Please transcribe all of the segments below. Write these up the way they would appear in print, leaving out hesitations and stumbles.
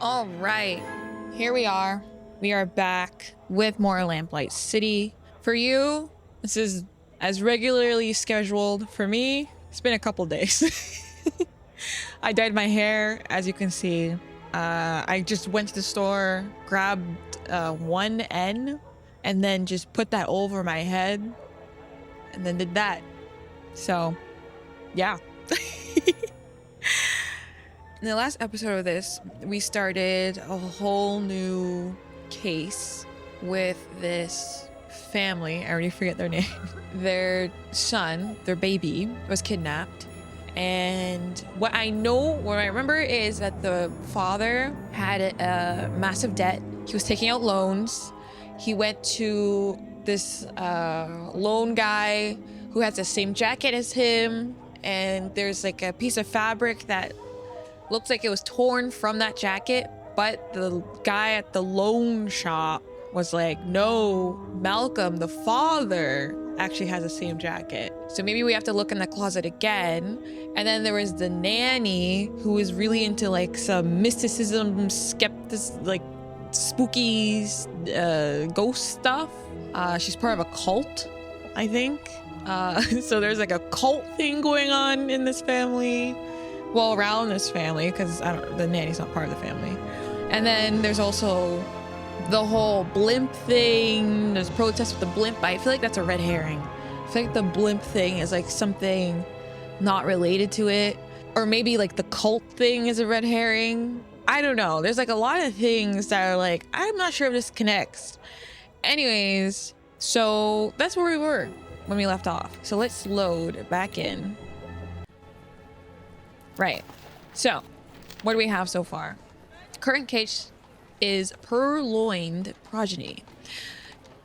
All right, here we are. We are back with more Lamplight City. For you, this is as regularly scheduled. For me, it's been a couple days. I dyed my hair, as you can see. I just went to the store, grabbed one N, and then just put that over my head, and then did that. So, yeah. In the last episode of this, we started a whole new case with this family. I already forget their name. Their son, their baby, was kidnapped. And what I remember is that the father had a massive debt. He was taking out loans. He went to this loan guy who has the same jacket as him. And there's like a piece of fabric that looks like it was torn from that jacket, but the guy at the loan shop was like, no, Malcolm, the father, actually has the same jacket. So maybe we have to look in the closet again. And then there was the nanny who was really into like some mysticism, like spooky ghost stuff. She's part of a cult, I think. So there's like a cult thing going on in this family. Well, around this family, because the nanny's not part of the family. And then there's also the whole blimp thing. There's protests with the blimp. I feel like that's a red herring. I feel like the blimp thing is like something not related to it. Or maybe like the cult thing is a red herring. I don't know. There's like a lot of things that are like, I'm not sure if this connects. Anyways, so that's where we were when we left off. So let's load back in. Right. So, what do we have so far? Current case is purloined progeny.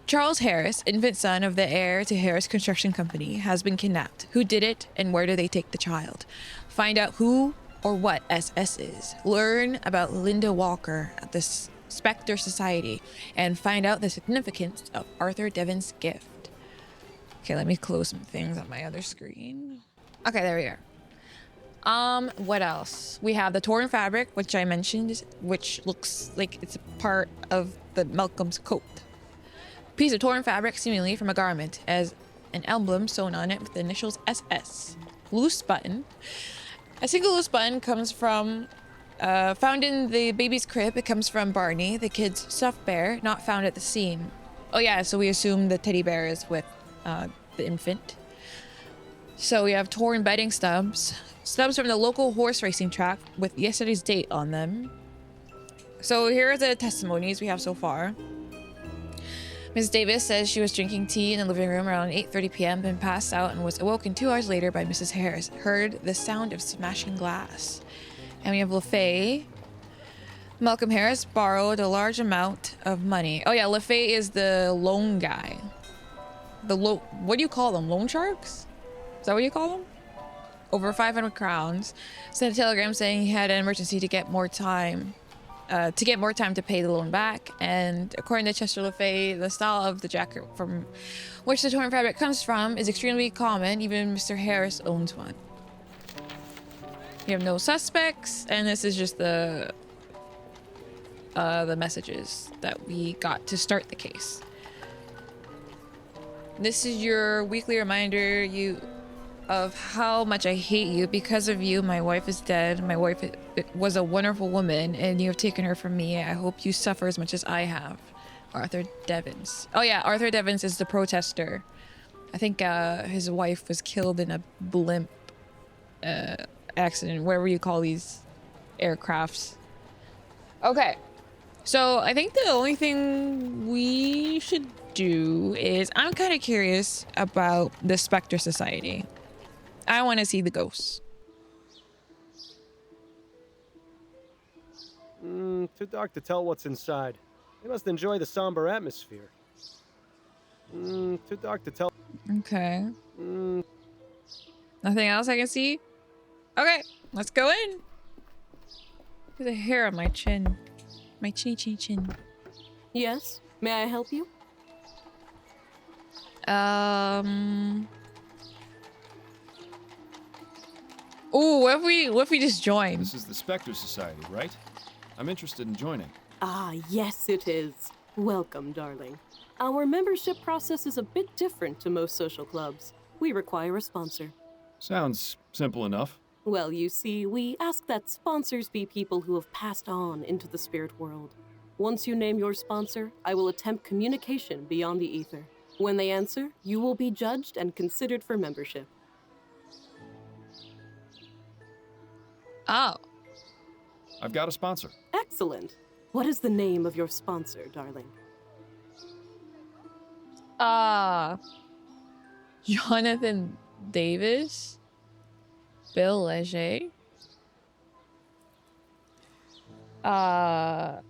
Charles Harris, infant son of the heir to Harris Construction Company, has been kidnapped. Who did it and where do they take the child? Find out who or what SS is. Learn about Linda Walker at the Spectre Society and find out the significance of Arthur Devins' gift. Okay, let me close some things on my other screen. Okay, there we are. What else? We have the torn fabric, which I mentioned, which looks like it's a part of the Malcolm's coat. Piece of torn fabric, seemingly from a garment, as an emblem sewn on it with the initials SS. Loose button. A single loose button comes from, found in the baby's crib. It comes from Barney, the kid's stuffed bear, not found at the scene. Oh yeah, so we assume the teddy bear is with, the infant. So we have torn bedding stubs. Stubs from the local horse racing track with yesterday's date on them. So here are the testimonies we have so far. Ms. Davis says she was drinking tea in the living room around 8:30 p.m. and passed out and was awoken 2 hours later by Mrs. Harris. Heard the sound of smashing glass. And we have LaFay. Malcolm Harris borrowed a large amount of money. Oh yeah, LaFay is the loan guy. What do you call them? Loan sharks? Is that what you call them? Over 500 crowns. Sent a telegram saying he had an emergency to get more time to pay the loan back. And according to Chester LaFay, the style of the jacket from which the torn fabric comes from is extremely common. Even Mr. Harris owns one. We have no suspects, and this is just the messages that we got to start the case. This is your weekly reminder of how much I hate you. Because of you, my wife is dead. My wife was a wonderful woman, and you have taken her from me. I hope you suffer as much as I have. Arthur Devins. Oh yeah, Arthur Devins is the protester. I think his wife was killed in a blimp accident, whatever you call these aircrafts. Okay, so I think the only thing we should do is, I'm kind of curious about the Spectre Society. I want to see the ghosts. Too dark to tell what's inside. They must enjoy the somber atmosphere. Too dark to tell. Okay. Nothing else I can see? Okay, let's go in. There's a hair on my chin. My chin. Yes? May I help you? Oh, what if we just join? This is the Spectre Society, right? I'm interested in joining. Ah, yes it is. Welcome, darling. Our membership process is a bit different to most social clubs. We require a sponsor. Sounds simple enough. Well, you see, we ask that sponsors be people who have passed on into the spirit world. Once you name your sponsor, I will attempt communication beyond the ether. When they answer, you will be judged and considered for membership. Oh. I've got a sponsor. Excellent. What is the name of your sponsor, darling? Jonathan Davis? Bill Leger? Oh!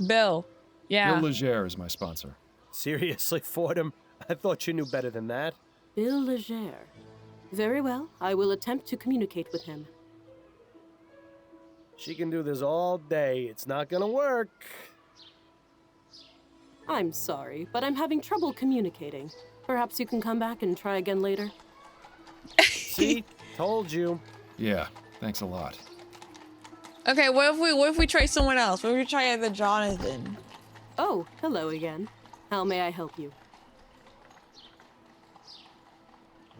Bill. Yeah. Bill Leger is my sponsor. Seriously, Fordham? I thought you knew better than that. Bill Leger. Very well, I will attempt to communicate with him. She can do this all day. It's not gonna work. I'm sorry, but I'm having trouble communicating. Perhaps you can come back and try again later? See? Told you. Yeah, thanks a lot. Okay, what if we try someone else? What if we try the Jonathan? Oh, hello again. How may I help you?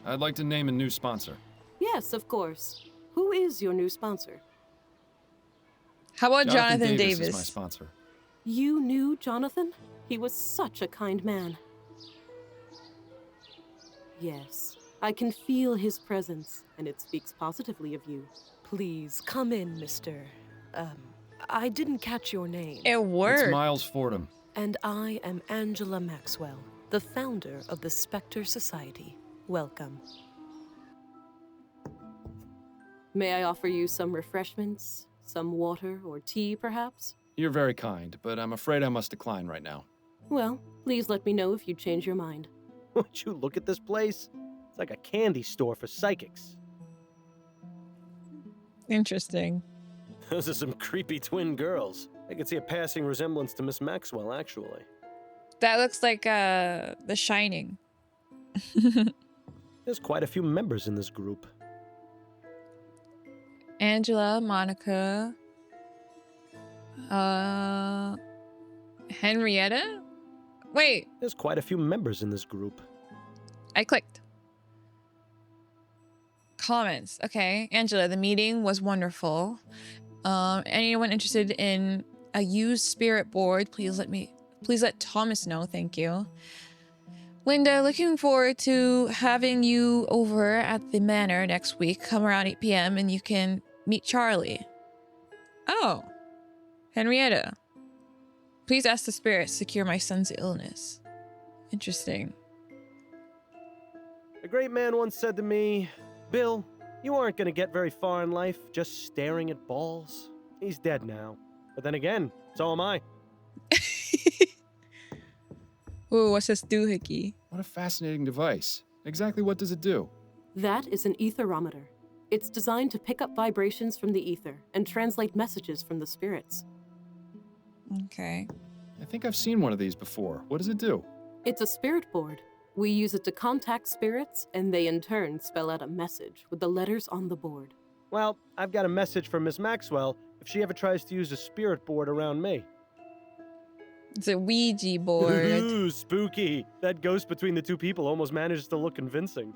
I'd like to name a new sponsor. Yes, of course. Who is your new sponsor? How about Jonathan Davis Davis? is my sponsor. You knew Jonathan? He was such a kind man. Yes, I can feel his presence, and it speaks positively of you. Please, come in, Mr. I didn't catch your name. It worked. It's Miles Fordham. And I am Angela Maxwell, the founder of the Spectre Society. Welcome. May I offer you some refreshments? Some water or tea, perhaps? You're very kind, but I'm afraid I must decline right now. Well, please let me know if you change your mind. Would you look at this place? It's like a candy store for psychics. Interesting. Those are some creepy twin girls. I could see a passing resemblance to Miss Maxwell, actually. That looks like The Shining. There's quite a few members in this group. Angela, Monica, Henrietta? Wait, There's quite a few members in this group. I clicked. Comments. Okay, Angela, the meeting was wonderful. Anyone interested in a used spirit board, please let Thomas know, thank you. Linda, looking forward to having you over at the manor next week. Come around 8 p.m. and you can meet Charlie. Oh, Henrietta. Please ask the spirits to cure my son's illness. Interesting. A great man once said to me, Bill, you aren't going to get very far in life just staring at balls. He's dead now. But then again, so am I. Ooh, what's this doohickey? What a fascinating device. Exactly what does it do? That is an etherometer. It's designed to pick up vibrations from the ether and translate messages from the spirits. Okay. I think I've seen one of these before. What does it do? It's a spirit board. We use it to contact spirits, and they in turn spell out a message with the letters on the board. Well, I've got a message from Miss Maxwell if she ever tries to use a spirit board around me. It's a Ouija board. Ooh, spooky. That ghost between the two people almost manages to look convincing.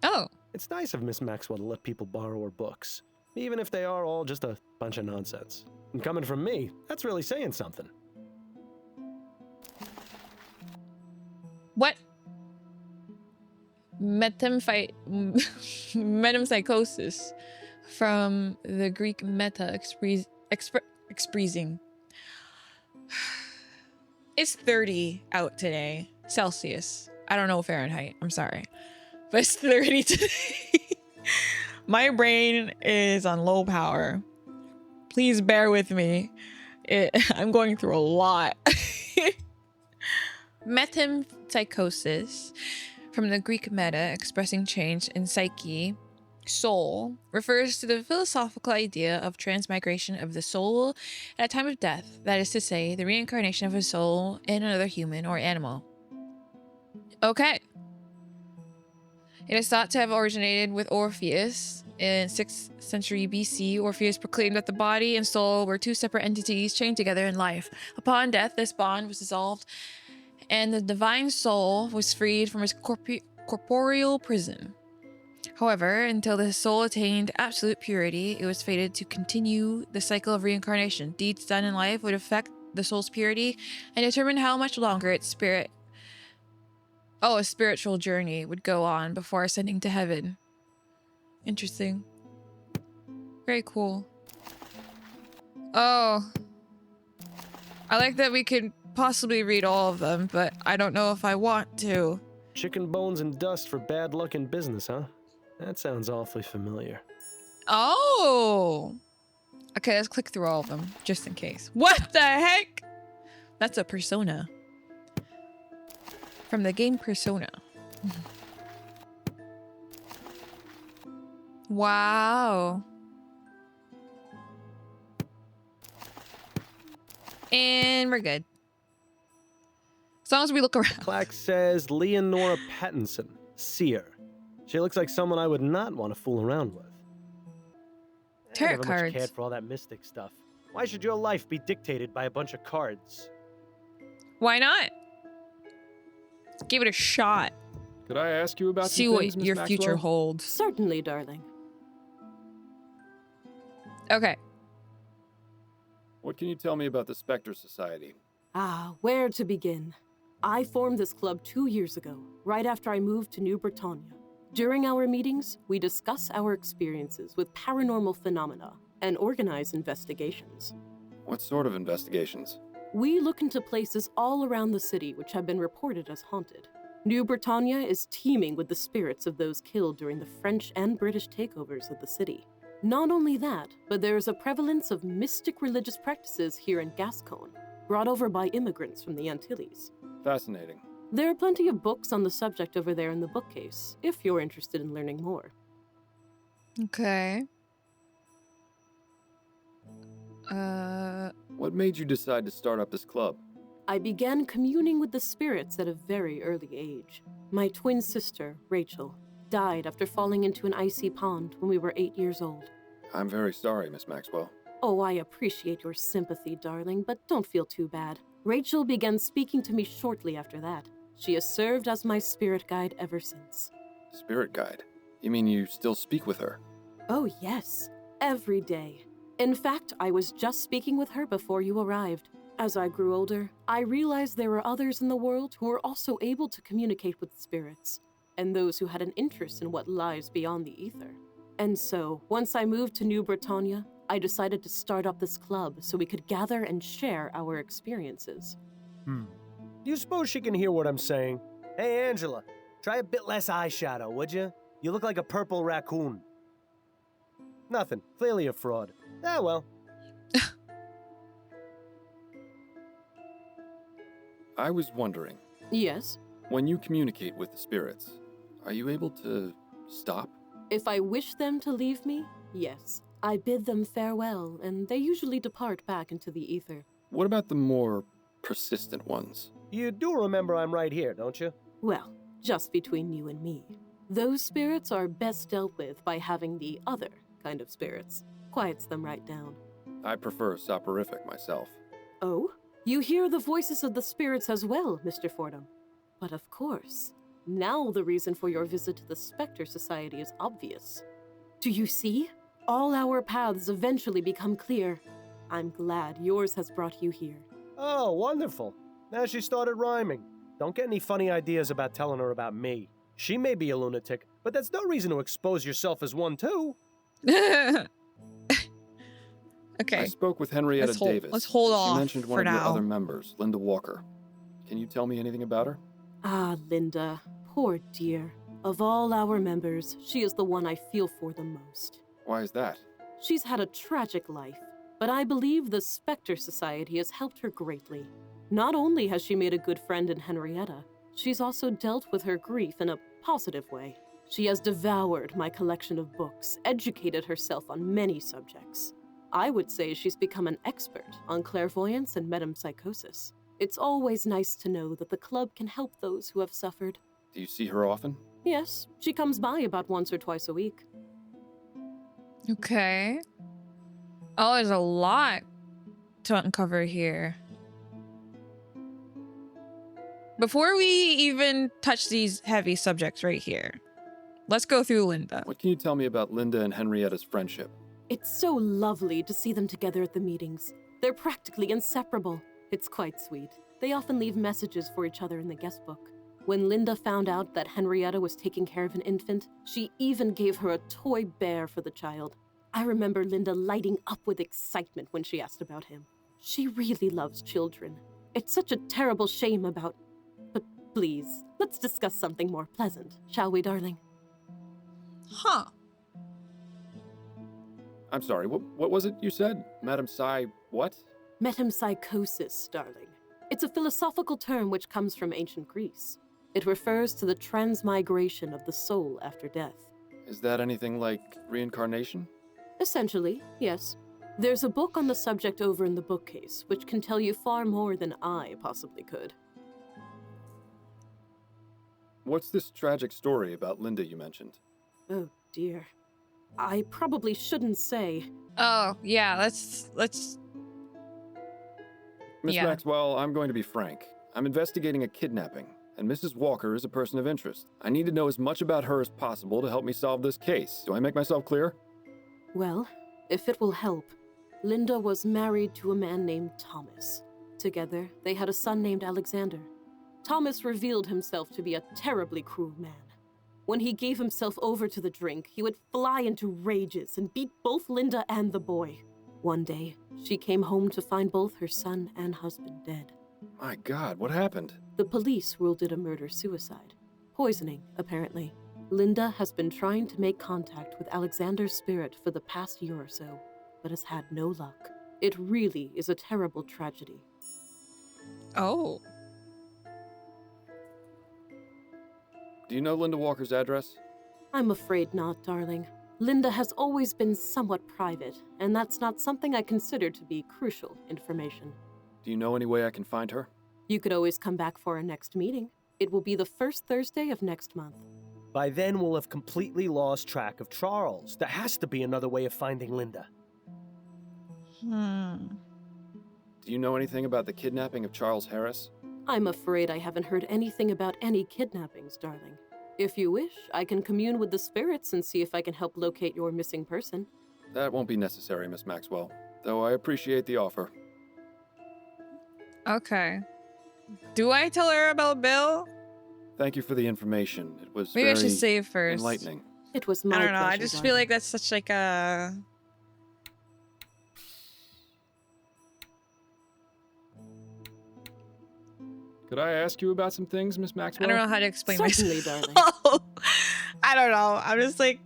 Oh. It's nice of Miss Maxwell to let people borrow her books, even if they are all just a bunch of nonsense. And coming from me, that's really saying something. What? Metempsychosis from the Greek meta expressing. It's 30 out today, Celsius. I don't know Fahrenheit. I'm sorry, but it's 30 today. My brain is on low power. Please bear with me. I'm going through a lot. Metempsychosis, from the Greek meta, expressing change in psyche, soul, refers to the philosophical idea of transmigration of the soul at a time of death, that is to say, the reincarnation of a soul in another human or animal. Okay. It is thought to have originated with Orpheus, In 6th century BC, Orpheus proclaimed that the body and soul were two separate entities chained together in life. Upon death, this bond was dissolved, and the divine soul was freed from its corporeal prison. However, until the soul attained absolute purity, it was fated to continue the cycle of reincarnation. Deeds done in life would affect the soul's purity and determine how much longer its a spiritual journey would go on before ascending to heaven. Interesting. Very cool. Oh. I like that we could possibly read all of them, but I don't know if I want to. Chicken bones and dust for bad luck in business, huh? That sounds awfully familiar. Oh! Okay, let's click through all of them, just in case. What the heck? That's a persona. From the game Persona. Wow. And we're good. As long as we look around. Plaque says Leonora Pattinson, seer. She looks like someone I would not want to fool around with. Tarot I never cards. much cared for all that mystic stuff. Why should your life be dictated by a bunch of cards? Why not? Give it a shot. Could I ask you about See some what things, Miss your future Maxwell? holds. Certainly, darling. Okay. What can you tell me about the Spectre Society? Ah, where to begin? I formed this club 2 years ago, right after I moved to New Britannia. During our meetings, we discuss our experiences with paranormal phenomena and organize investigations. What sort of investigations? We look into places all around the city which have been reported as haunted. New Britannia is teeming with the spirits of those killed during the French and British takeovers of the city. Not only that, but there is a prevalence of mystic religious practices here in Gascon, brought over by immigrants from the Antilles. Fascinating. There are plenty of books on the subject over there in the bookcase, if you're interested in learning more. Okay. What made you decide to start up this club? I began communing with the spirits at a very early age. My twin sister, Rachel, died after falling into an icy pond when we were 8 years old. I'm very sorry, Miss Maxwell. Oh, I appreciate your sympathy, darling, but don't feel too bad. Rachel began speaking to me shortly after that. She has served as my spirit guide ever since. Spirit guide? You mean you still speak with her? Oh, yes. Every day. In fact, I was just speaking with her before you arrived. As I grew older, I realized there were others in the world who were also able to communicate with spirits, and those who had an interest in what lies beyond the ether. And so, once I moved to New Britannia, I decided to start up this club so we could gather and share our experiences. Do you suppose she can hear what I'm saying? Hey, Angela, try a bit less eyeshadow, would you? You look like a purple raccoon. Nothing. Clearly a fraud. Ah, well. I was wondering, Yes? when you communicate with the spirits, are you able to stop? If I wish them to leave me, yes. I bid them farewell, and they usually depart back into the ether. What about the more persistent ones? You do remember I'm right here, don't you? Well, just between you and me. Those spirits are best dealt with by having the other kind of spirits. Quiets them right down. I prefer soporific myself. Oh? You hear the voices of the spirits as well, Mr. Fordham. But of course, now the reason for your visit to the Spectre Society is obvious. Do you see? All our paths eventually become clear. I'm glad yours has brought you here. Oh, wonderful. Now she started rhyming. Don't get any funny ideas about telling her about me. She may be a lunatic, but that's no reason to expose yourself as one, too. Okay. I spoke with Henrietta Davis. Let's hold off She mentioned one for of your now. other members, Linda Walker. Can you tell me anything about her? Ah, Linda. Poor dear. Of all our members, she is the one I feel for the most. Why is that? She's had a tragic life, but I believe the Spectre Society has helped her greatly. Not only has she made a good friend in Henrietta, she's also dealt with her grief in a positive way. She has devoured my collection of books, educated herself on many subjects. I would say she's become an expert on clairvoyance and metempsychosis. It's always nice to know that the club can help those who have suffered. Do you see her often? Yes, she comes by about once or twice a week. Okay. Oh, there's a lot to uncover here. Before we even touch these heavy subjects right here, let's go through Linda. What can you tell me about Linda and Henrietta's friendship? It's so lovely to see them together at the meetings. They're practically inseparable. It's quite sweet. They often leave messages for each other in the guest book. When Linda found out that Henrietta was taking care of an infant, she even gave her a toy bear for the child. I remember Linda lighting up with excitement when she asked about him. She really loves children. It's such a terrible shame about... But please, let's discuss something more pleasant, shall we, darling? Huh. I'm sorry, what was it you said? Madam Psy, what? Metempsychosis, darling. It's a philosophical term which comes from ancient Greece. It refers to the transmigration of the soul after death. Is that anything like reincarnation? Essentially, yes. There's a book on the subject over in the bookcase, which can tell you far more than I possibly could. What's this tragic story about Linda you mentioned? Oh, dear. I probably shouldn't say. Oh, yeah, let's Miss Yeah. Maxwell, I'm going to be frank. I'm investigating a kidnapping, and Mrs. Walker is a person of interest. I need to know as much about her as possible to help me solve this case. Do I make myself clear? Well, if it will help, Linda was married to a man named Thomas. Together, they had a son named Alexander. Thomas revealed himself to be a terribly cruel man. When he gave himself over to the drink, he would fly into rages and beat both Linda and the boy. One day, she came home to find both her son and husband dead. My God, what happened? The police ruled it a murder-suicide. Poisoning, apparently. Linda has been trying to make contact with Alexander's spirit for the past year or so, but has had no luck. It really is a terrible tragedy. Oh. Do you know Linda Walker's address? I'm afraid not, darling. Linda has always been somewhat private, and that's not something I consider to be crucial information. Do you know any way I can find her? You could always come back for our next meeting. It will be the first Thursday of next month. By then, we'll have completely lost track of Charles. There has to be another way of finding Linda. Hmm. Do you know anything about the kidnapping of Charles Harris? I'm afraid I haven't heard anything about any kidnappings, darling. If you wish, I can commune with the spirits and see if I can help locate your missing person. That won't be necessary, Miss Maxwell, though I appreciate the offer. Okay. Do I tell her about Bill? Thank you for the information. It was Maybe I very should save first. enlightening. It was my I don't know. I pleasure, just feel darling. like that's such like a... Could I ask you about some things, Miss I Maxwell? don't know how to explain Certainly, myself. darling. I don't know. I'm just like,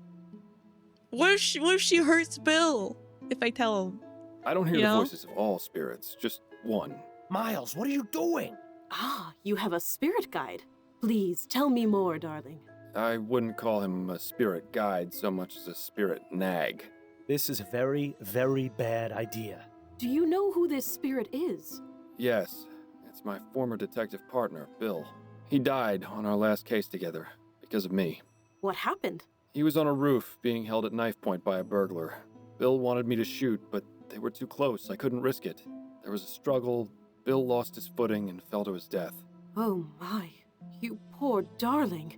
what if she hurts Bill if I tell him? I don't hear You the know? voices of all spirits, just one. Miles, what are you doing? Ah, you have a spirit guide. Please, tell me more, darling. I wouldn't call him a spirit guide so much as a spirit nag. This is a very, very bad idea. Do you know who this spirit is? Yes, it's my former detective partner, Bill. He died on our last case together because of me. What happened? He was on a roof being held at knife point by a burglar. Bill wanted me to shoot, but they were too close. I couldn't risk it. There was a struggle. Bill lost his footing and fell to his death. Oh my, you poor darling.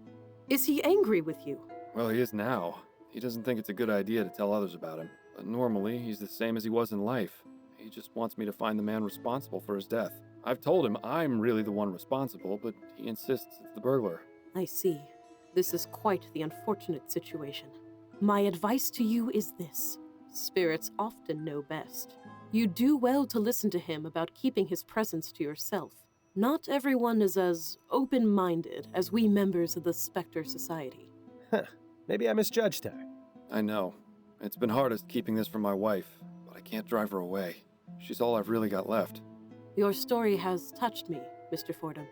Is he angry with you? Well, he is now. He doesn't think it's a good idea to tell others about him. But normally, he's the same as he was in life. He just wants me to find the man responsible for his death. I've told him I'm really the one responsible, but he insists it's the burglar. I see. This is quite the unfortunate situation. My advice to you is this. Spirits often know best. You do well to listen to him about keeping his presence to yourself. Not everyone is as open-minded as we members of the Spectre Society. Maybe I misjudged her. I know. It's been hardest keeping this from my wife, but I can't drive her away. She's all I've really got left. Your story has touched me, Mr. Fordham.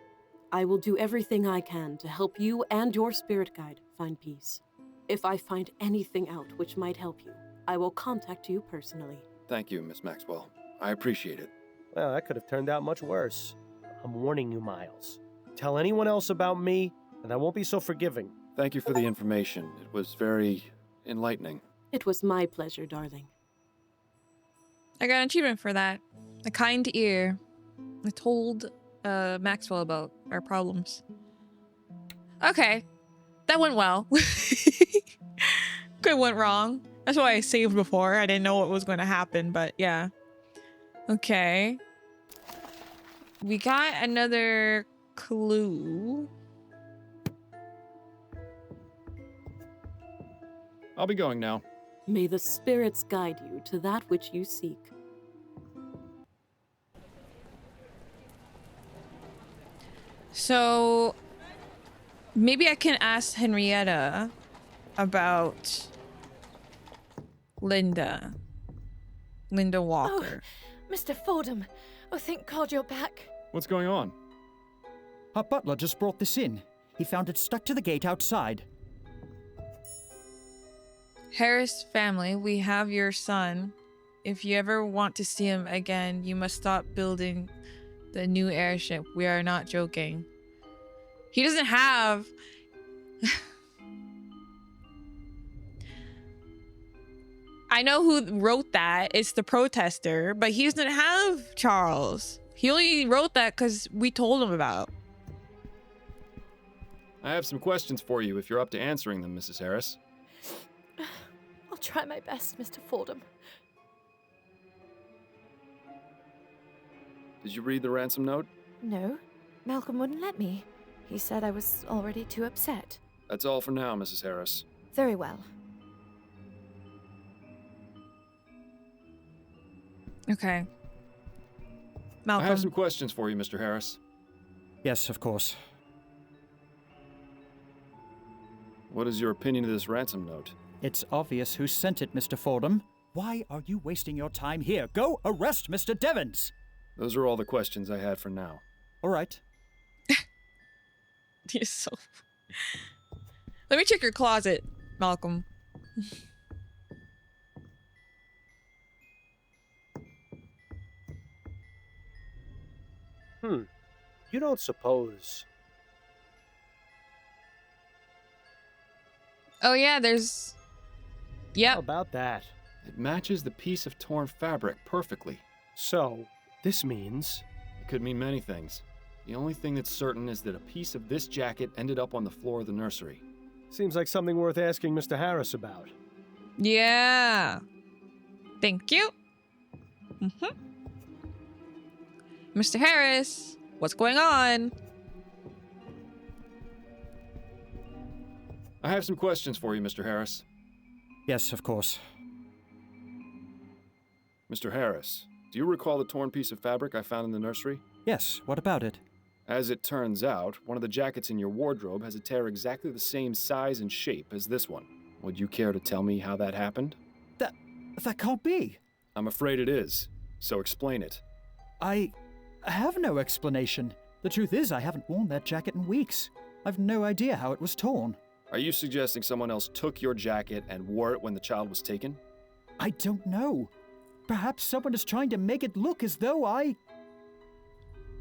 I will do everything I can to help you and your spirit guide find peace. If I find anything out which might help you, I will contact you personally. Thank you, Miss Maxwell. I appreciate it. Well, that could have turned out much worse. I'm warning you, Miles. Tell anyone else about me, and I won't be so forgiving. Thank you for the information. It was very enlightening. It was my pleasure, darling. I got an achievement for that. A kind ear. I told Maxwell about our problems. Okay. That went well. Could went wrong. That's why I saved before. I didn't know what was going to happen, but yeah. Okay. We got another clue. I'll be going now. May the spirits guide you to that which you seek. So maybe I can ask Henrietta about Linda Walker. Mr. Fordham. Oh, thank God you're back. What's going on? Our butler just brought this in. He found it stuck to the gate outside. Harris family, we have your son. If you ever want to see him again, you must stop building the new airship. We are not joking. He doesn't have... I know who wrote that. It's the protester, but he doesn't have Charles. He only wrote that because we told him about. I have some questions for you if you're up to answering them, Mrs. Harris. I'll try my best, Mr. Fordham. Did you read the ransom note? No, Malcolm wouldn't let me. He said I was already too upset. That's all for now, Mrs. Harris. Very well. Okay. I Malcolm. have some questions for you, Mr. Harris. Yes, of course. What is your opinion of this ransom note? It's obvious who sent it, Mr. Fordham. Why are you wasting your time here? Go arrest Mr. Devins! Those are all the questions I had for now. All right. You're so... Let me check your closet, Malcolm. You don't suppose... Oh yeah, there's... How Yep. about that? It matches the piece of torn fabric perfectly. So, this means... It could mean many things. The only thing that's certain is that a piece of this jacket ended up on the floor of the nursery. Seems like something worth asking Mr. Harris about. Yeah. Thank you. Mr. Harris, what's going on? I have some questions for you, Mr. Harris. Yes, of course. Mr. Harris, do you recall the torn piece of fabric I found in the nursery? Yes, what about it? As it turns out, one of the jackets in your wardrobe has a tear exactly the same size and shape as this one. Would you care to tell me how that happened? That can't be. I'm afraid it is, so explain it. I have no explanation. The truth is, I haven't worn that jacket in weeks. I've no idea how it was torn. Are you suggesting someone else took your jacket and wore it when the child was taken? I don't know. Perhaps someone is trying to make it look as though I...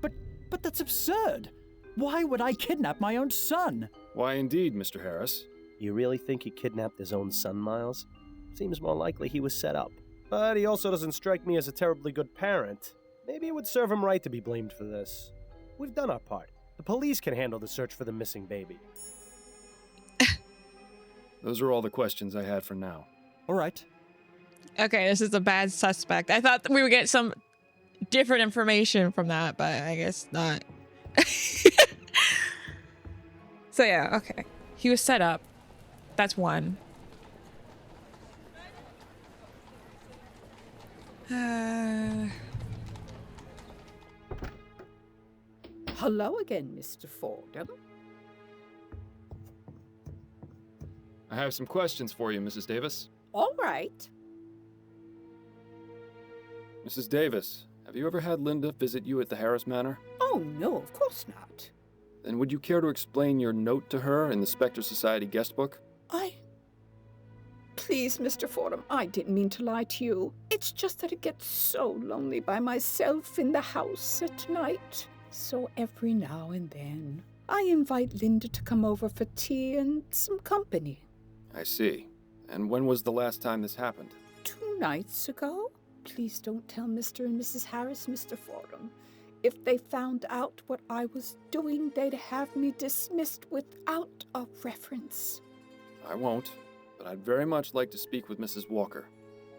But that's absurd. Why would I kidnap my own son? Why indeed, Mr. Harris. You really think he kidnapped his own son, Miles? Seems more likely he was set up. But he also doesn't strike me as a terribly good parent. Maybe it would serve him right to be blamed for this. We've done our part. The police can handle the search for the missing baby. Those are all the questions I had for now. All right. Okay, this is a bad suspect. I thought we would get some different information from that, but I guess not. So yeah, okay. He was set up. That's one. Hello again, Mr. Fordham. I have some questions for you, Mrs. Davis. All right. Mrs. Davis, have you ever had Linda visit you at the Harris Manor? Oh, no, of course not. Then would you care to explain your note to her in the Spectre Society guest book? Please, Mr. Fordham, I didn't mean to lie to you. It's just that it gets so lonely by myself in the house at night. So every now and then, I invite Linda to come over for tea and some company. I see. And when was the last time this happened? 2 nights ago? Please don't tell Mr. and Mrs. Harris, Mr. Fordham. If they found out what I was doing, they'd have me dismissed without a reference. I won't, but I'd very much like to speak with Mrs. Walker.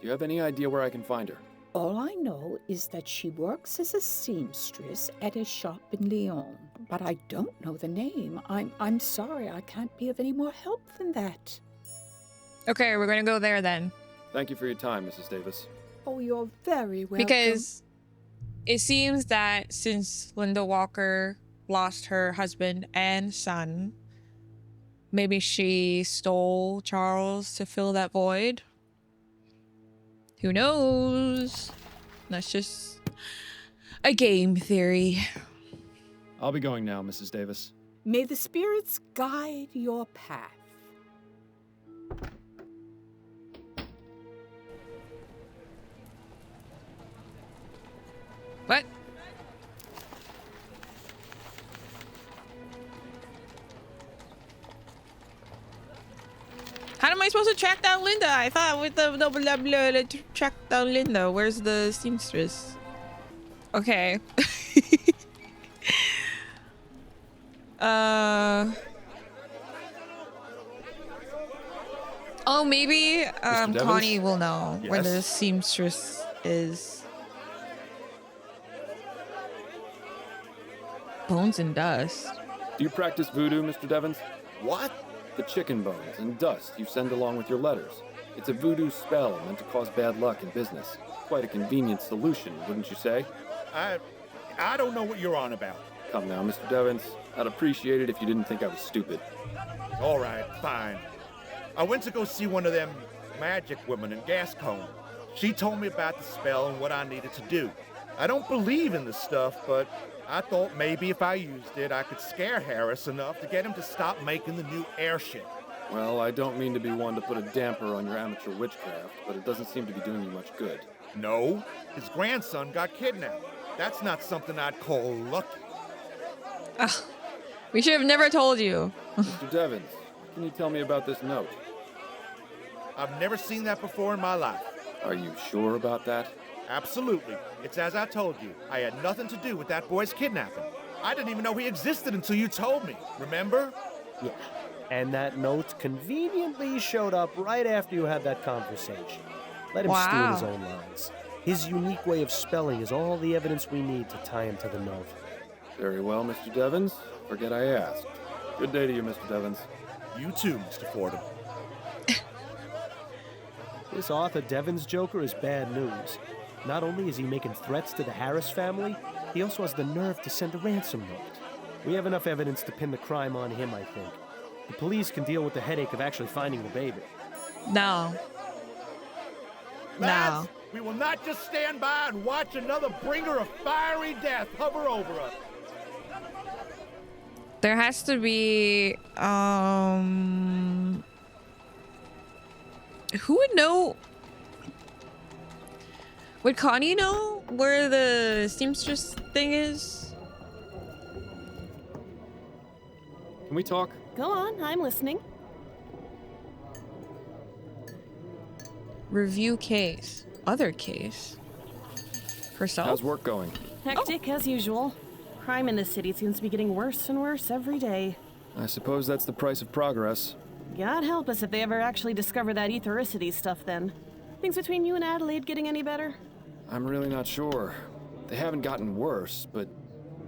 Do you have any idea where I can find her? All I know is that she works as a seamstress at a shop in Lyon, but I don't know the name. I'm sorry, I can't be of any more help than that. Okay, we're gonna go there then. Thank you for your time, Mrs. Davis. Oh, you're very welcome. Because it seems that since Linda Walker lost her husband and son, maybe she stole Charles to fill that void. Who knows? That's just a game theory. I'll be going now, Mrs. Davis. May the spirits guide your path. What? How am I supposed to track down Linda? I thought with the blah, blah, blah, to track down Linda. Where's the seamstress? Okay. Oh, maybe Devins? Connie will know where the Yes? seamstress is. Bones and dust. Do you practice voodoo, Mr. Devins? What? The chicken bones and dust you send along with your letters. It's a voodoo spell meant to cause bad luck in business. Quite a convenient solution, wouldn't you say? I don't know what you're on about. Come now, Mr. Devins. I'd appreciate it if you didn't think I was stupid. All right, fine. I went to go see one of them magic women in Gascon. She told me about the spell and what I needed to do. I don't believe in the stuff, but I thought maybe if I used it, I could scare Harris enough to get him to stop making the new airship. Well, I don't mean to be one to put a damper on your amateur witchcraft, but it doesn't seem to be doing you much good. No, his grandson got kidnapped. That's not something I'd call lucky. Ugh. We should have never told you. Mr. Devins, what can you tell me about this note? I've never seen that before in my life. Are you sure about that? Absolutely. It's as I told you. I had nothing to do with that boy's kidnapping. I didn't even know he existed until you told me. Remember? Yeah. And that note conveniently showed up right after you had that conversation. Let him stew in his Wow. own lines. His unique way of spelling is all the evidence we need to tie him to the note. Very well, Mr. Devins. Forget I asked. Good day to you, Mr. Devins. You too, Mr. Fordham. This Arthur Devins joker is bad news. Not only is he making threats to the Harris family, he also has the nerve to send a ransom note. We have enough evidence to pin the crime on him, I think. The police can deal with the headache of actually finding the baby. No. Lads, No. we will not just stand by and watch another bringer of fiery death hover over us. There has to be who would know? Would Connie know where the seamstress thing is? Can we talk? Go on, I'm listening. Review case. Other case. Herself? How's work going? Hectic as usual. Crime in this city seems to be getting worse and worse every day. I suppose that's the price of progress. God help us if they ever actually discover that ethericity stuff then. Things between you and Adelaide getting any better? I'm really not sure. They haven't gotten worse, but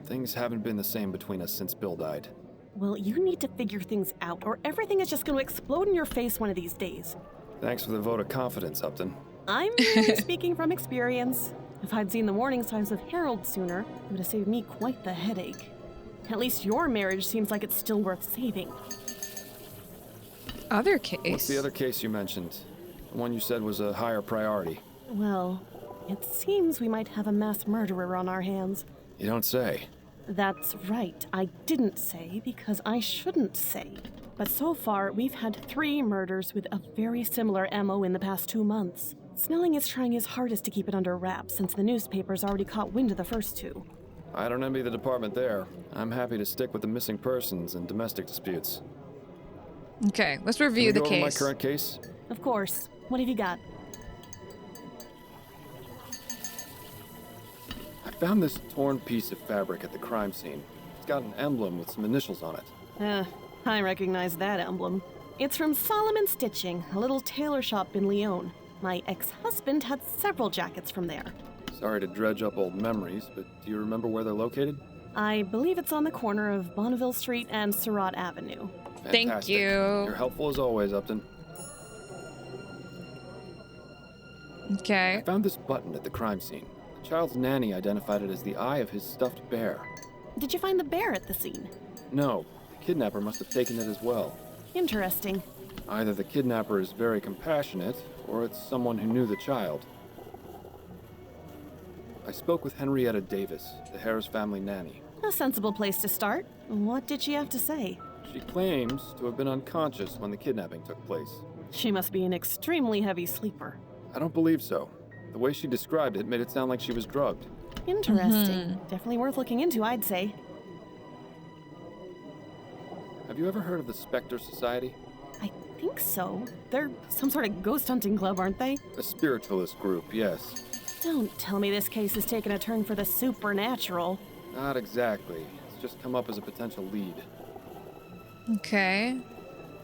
things haven't been the same between us since Bill died. Well, you need to figure things out, or everything is just going to explode in your face one of these days. Thanks for the vote of confidence, Upton. I'm merely speaking from experience. If I'd seen the warning signs of Harold sooner, it would have saved me quite the headache. At least your marriage seems like it's still worth saving. Other case? What's the other case you mentioned? The one you said was a higher priority. Well, it seems we might have a mass murderer on our hands. You don't say. That's right. I didn't say because I shouldn't say. But so far, we've had 3 murders with a very similar MO in the past 2 months. Snelling is trying his hardest to keep it under wraps since the newspapers already caught wind of the first 2. I don't envy the department there. I'm happy to stick with the missing persons and domestic disputes. Okay, let's review the Can we go over case. my current case? Of course. What have you got? I found this torn piece of fabric at the crime scene. It's got an emblem with some initials on it. I recognize that emblem. It's from Solomon Stitching, a little tailor shop in Lyon. My ex-husband had several jackets from there. Sorry to dredge up old memories, but do you remember where they're located? I believe it's on the corner of Bonneville Street and Surratt Avenue. Thank Fantastic. you. You're helpful as always, Upton. Okay. I found this button at the crime scene. The child's nanny identified it as the eye of his stuffed bear. Did you find the bear at the scene? No, the kidnapper must have taken it as well. Interesting. Either the kidnapper is very compassionate, or it's someone who knew the child. I spoke with Henrietta Davis, the Harris family nanny. A sensible place to start. What did she have to say? She claims to have been unconscious when the kidnapping took place. She must be an extremely heavy sleeper. I don't believe so. The way she described it made it sound like she was drugged. Interesting. Definitely worth looking into, I'd say. Have you ever heard of the Spectre Society? I think so. They're some sort of ghost hunting club, aren't they? A spiritualist group, yes. Don't tell me this case has taken a turn for the supernatural. Not exactly. It's just come up as a potential lead. Okay.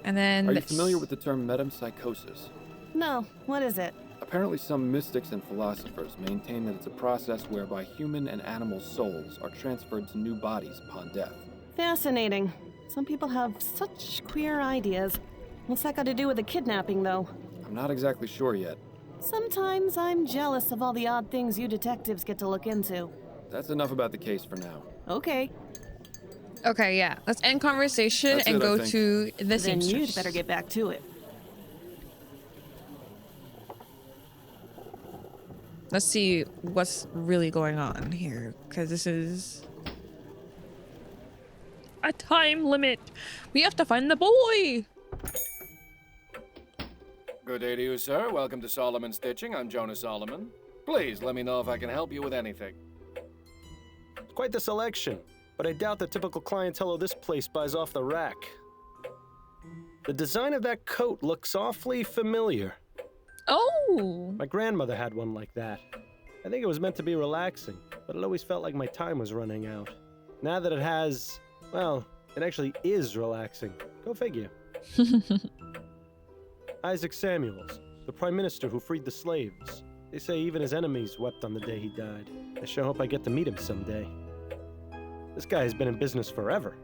And then... Are you familiar with the term metempsychosis? No, what is it? Apparently some mystics and philosophers maintain that it's a process whereby human and animal souls are transferred to new bodies upon death. Fascinating. Some people have such queer ideas. What's that got to do with the kidnapping, though? I'm not exactly sure yet. Sometimes I'm jealous of all the odd things you detectives get to look into. That's enough about the case for now. Okay. Okay, yeah. Let's end conversation That's and it, I go think. to the Then seamstress. you'd better get back to it. Let's see what's really going on here, because this is a time limit. We have to find the boy. Good day to you, sir. Welcome to Solomon Stitching. I'm Jonah Solomon. Please let me know if I can help you with anything. Quite the selection, but I doubt the typical clientele of this place buys off the rack. The design of that coat looks awfully familiar. Oh. My grandmother had one like that. I think it was meant to be relaxing, but it always felt like my time was running out. Now that it has, well, it actually is relaxing. Go figure. Isaac Samuels, the prime minister who freed the slaves. They say even his enemies wept on the day he died. I sure hope I get to meet him someday. This guy has been in business forever.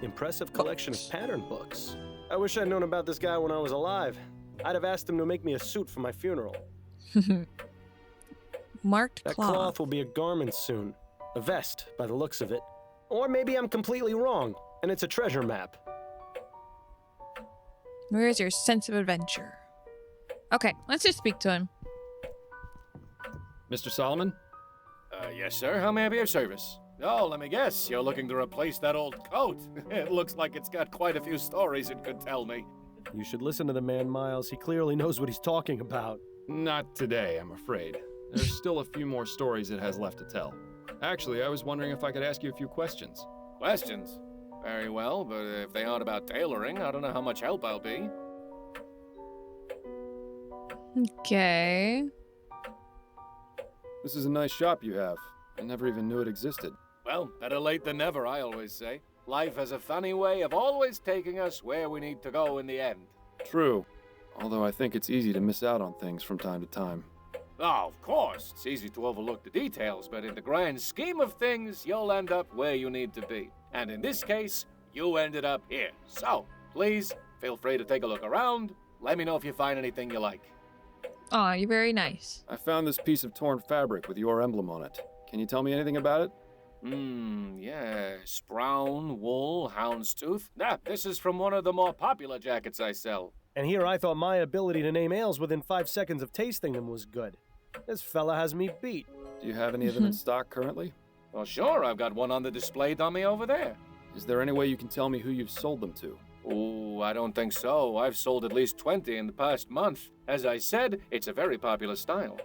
Impressive collection of pattern books. I wish I'd known about this guy when I was alive. I'd have asked him to make me a suit for my funeral. Marked That cloth. cloth will be a garment soon. A vest, by the looks of it. Or maybe I'm completely wrong, and it's a treasure map. Where is your sense of adventure? Okay, let's just speak to him. Mr. Solomon? Yes, sir. How may I be of service? Oh, let me guess. You're looking to replace that old coat. It looks like it's got quite a few stories it could tell me. You should listen to the man, Miles. He clearly knows what he's talking about. Not today, I'm afraid. There's still a few more stories it has left to tell. Actually, I was wondering if I could ask you a few questions. Questions? Very well, but if they aren't about tailoring, I don't know how much help I'll be. Okay. This is a nice shop you have. I never even knew it existed. Well, better late than never, I always say. Life has a funny way of always taking us where we need to go in the end. True. Although I think it's easy to miss out on things from time to time. Oh, of course, it's easy to overlook the details, but in the grand scheme of things, you'll end up where you need to be. And in this case, you ended up here. So, please, feel free to take a look around. Let me know if you find anything you like. Aw, you're very nice. I found this piece of torn fabric with your emblem on it. Can you tell me anything about it? Yes. Brown, wool, houndstooth. This is from one of the more popular jackets I sell. And here I thought my ability to name ales within 5 seconds of tasting them was good. This fella has me beat. Do you have any of them in stock currently? Well, sure, I've got one on the display dummy over there. Is there any way you can tell me who you've sold them to? Oh, I don't think so. I've sold at least 20 in the past month. As I said, it's a very popular style.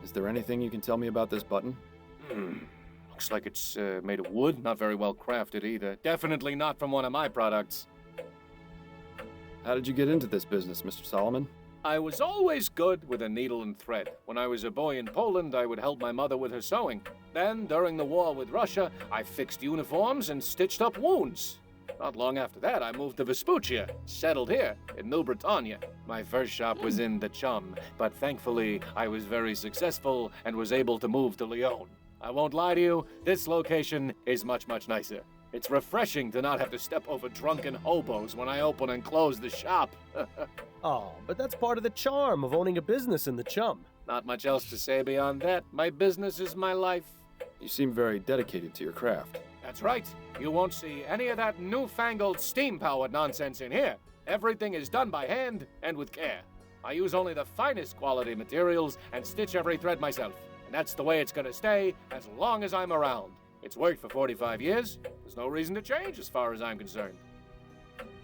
Is there anything you can tell me about this button? Looks like it's made of wood, not very well crafted either. Definitely not from one of my products. How did you get into this business, Mr. Solomon? I was always good with a needle and thread. When I was a boy in Poland, I would help my mother with her sewing. Then, during the war with Russia, I fixed uniforms and stitched up wounds. Not long after that, I moved to Vespuccia, settled here in New Britannia. My first shop was in the Chum, but thankfully, I was very successful and was able to move to Lyon. I won't lie to you, this location is much, much nicer. It's refreshing to not have to step over drunken hobos when I open and close the shop. Oh, but that's part of the charm of owning a business in the Chum. Not much else to say beyond that. My business is my life. You seem very dedicated to your craft. That's right. You won't see any of that newfangled steam-powered nonsense in here. Everything is done by hand and with care. I use only the finest quality materials and stitch every thread myself. And that's the way it's gonna stay as long as I'm around. It's worked for 45 years. There's no reason to change as far as I'm concerned.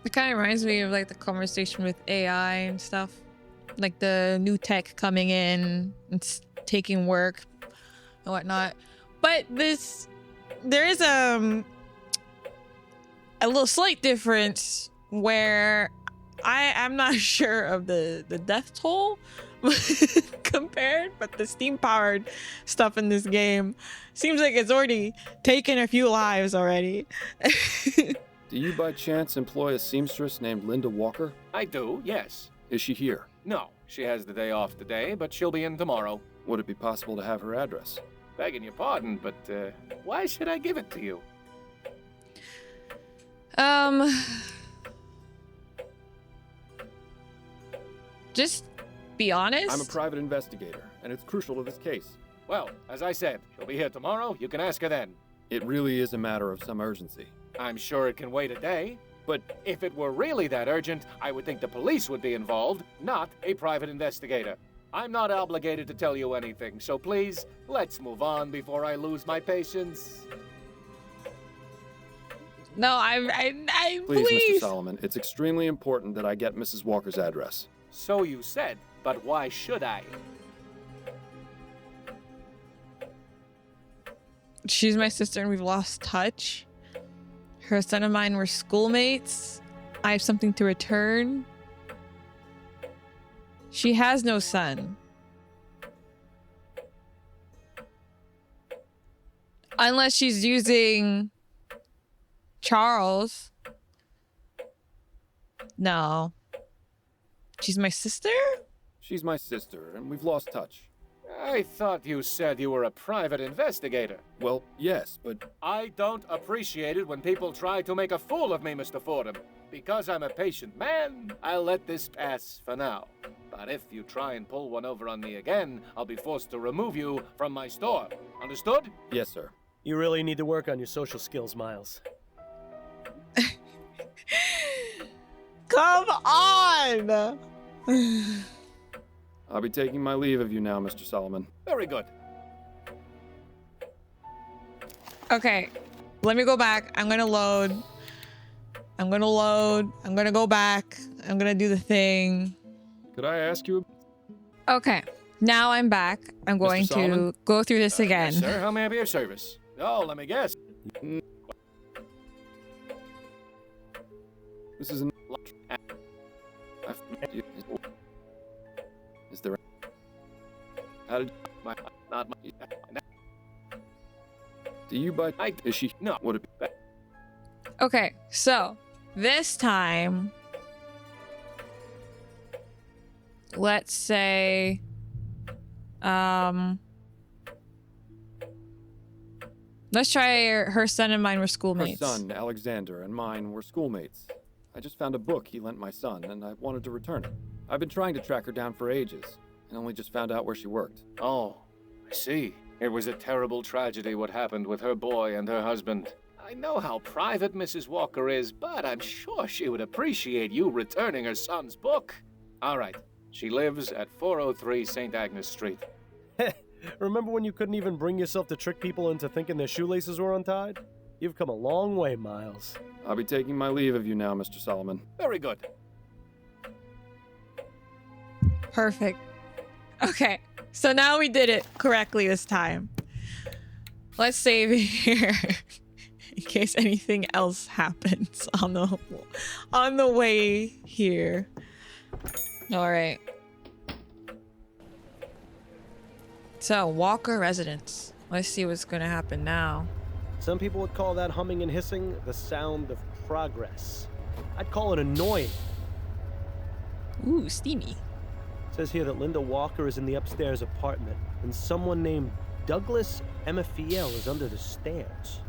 It kind of reminds me of like the conversation with AI and stuff. Like the new tech coming in and taking work and whatnot. But there is a little slight difference where I'm not sure of the death toll compared, but the steam powered stuff in this game seems like it's already taken a few lives already. Do you by chance employ a seamstress named Linda Walker? I do, yes. Is she here? No, she has the day off today, but she'll be in tomorrow. Would it be possible to have her address? Begging your pardon, but why should I give it to you? Just be honest. I'm a private investigator, and it's crucial to this case. Well, as I said, she'll be here tomorrow. You can ask her then. It really is a matter of some urgency. I'm sure it can wait a day. But if it were really that urgent, I would think the police would be involved, not a private investigator. I'm not obligated to tell you anything, so please, let's move on before I lose my patience. No, Please, Mr. Solomon, it's extremely important that I get Mrs. Walker's address. So you said, but why should I? She's my sister and we've lost touch. Her son and mine were schoolmates. I have something to return. She has no son. Unless she's using Charles. No. She's my sister? She's my sister, and we've lost touch. I thought you said you were a private investigator. Well, yes, but... I don't appreciate it when people try to make a fool of me, Mr. Fordham. Because I'm a patient man, I'll let this pass for now. But if you try and pull one over on me again, I'll be forced to remove you from my store. Understood? Yes, sir. You really need to work on your social skills, Miles. Come on! I'll be taking my leave of you now, Mr. Solomon. Very good. Okay, let me go back. I'm gonna load. I'm gonna go back. I'm gonna do the thing. Could I ask you? Okay, now I'm back. I'm going to go through this again. Yes, sir, how may I be of service? Oh, let me guess. This is an... Is there... How did... Not my... Do you buy... Is she... No. Would it be... Okay, so this time, let's say, let's try her son and mine were schoolmates. Her son, Alexander, and mine were schoolmates. I just found a book he lent my son, and I wanted to return it. I've been trying to track her down for ages, and only just found out where she worked. Oh, I see. It was a terrible tragedy what happened with her boy and her husband. I know how private Mrs. Walker is, but I'm sure she would appreciate you returning her son's book. All right. She lives at 403 St. Agnes Street. Remember when you couldn't even bring yourself to trick people into thinking their shoelaces were untied? You've come a long way, Miles. I'll be taking my leave of you now, Mr. Solomon. Very good. Perfect. Okay, so now we did it correctly this time. Let's save here in case anything else happens on the way here. All right. So, Walker residence. Let's see what's gonna happen now. Some people would call that humming and hissing the sound of progress. I'd call it annoying. Ooh, steamy. It says here that Linda Walker is in the upstairs apartment, and someone named Douglas Emafiel is under the stairs.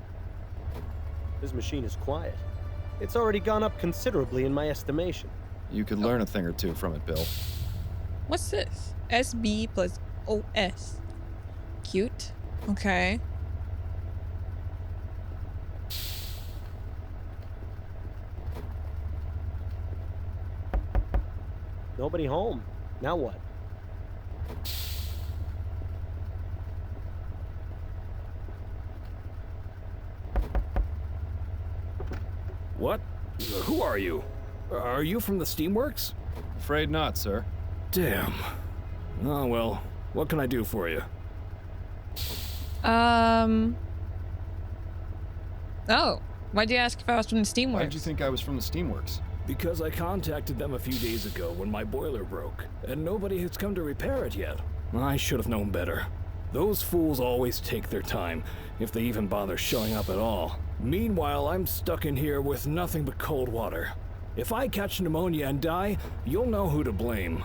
His machine is quiet. It's already gone up considerably in my estimation. You could learn a thing or two from it, Bill. What's this? SB plus OS. Cute. Okay. Nobody home. Now what? What? Who are you? Are you from the Steamworks? Afraid not, sir. Damn. Oh well, what can I do for you? Oh, why'd you ask if I was from the Steamworks? Why did you think I was from the Steamworks? Because I contacted them a few days ago when my boiler broke, and nobody has come to repair it yet. I should have known better. Those fools always take their time, if they even bother showing up at all. Meanwhile, I'm stuck in here with nothing but cold water. If I catch pneumonia and die, you'll know who to blame.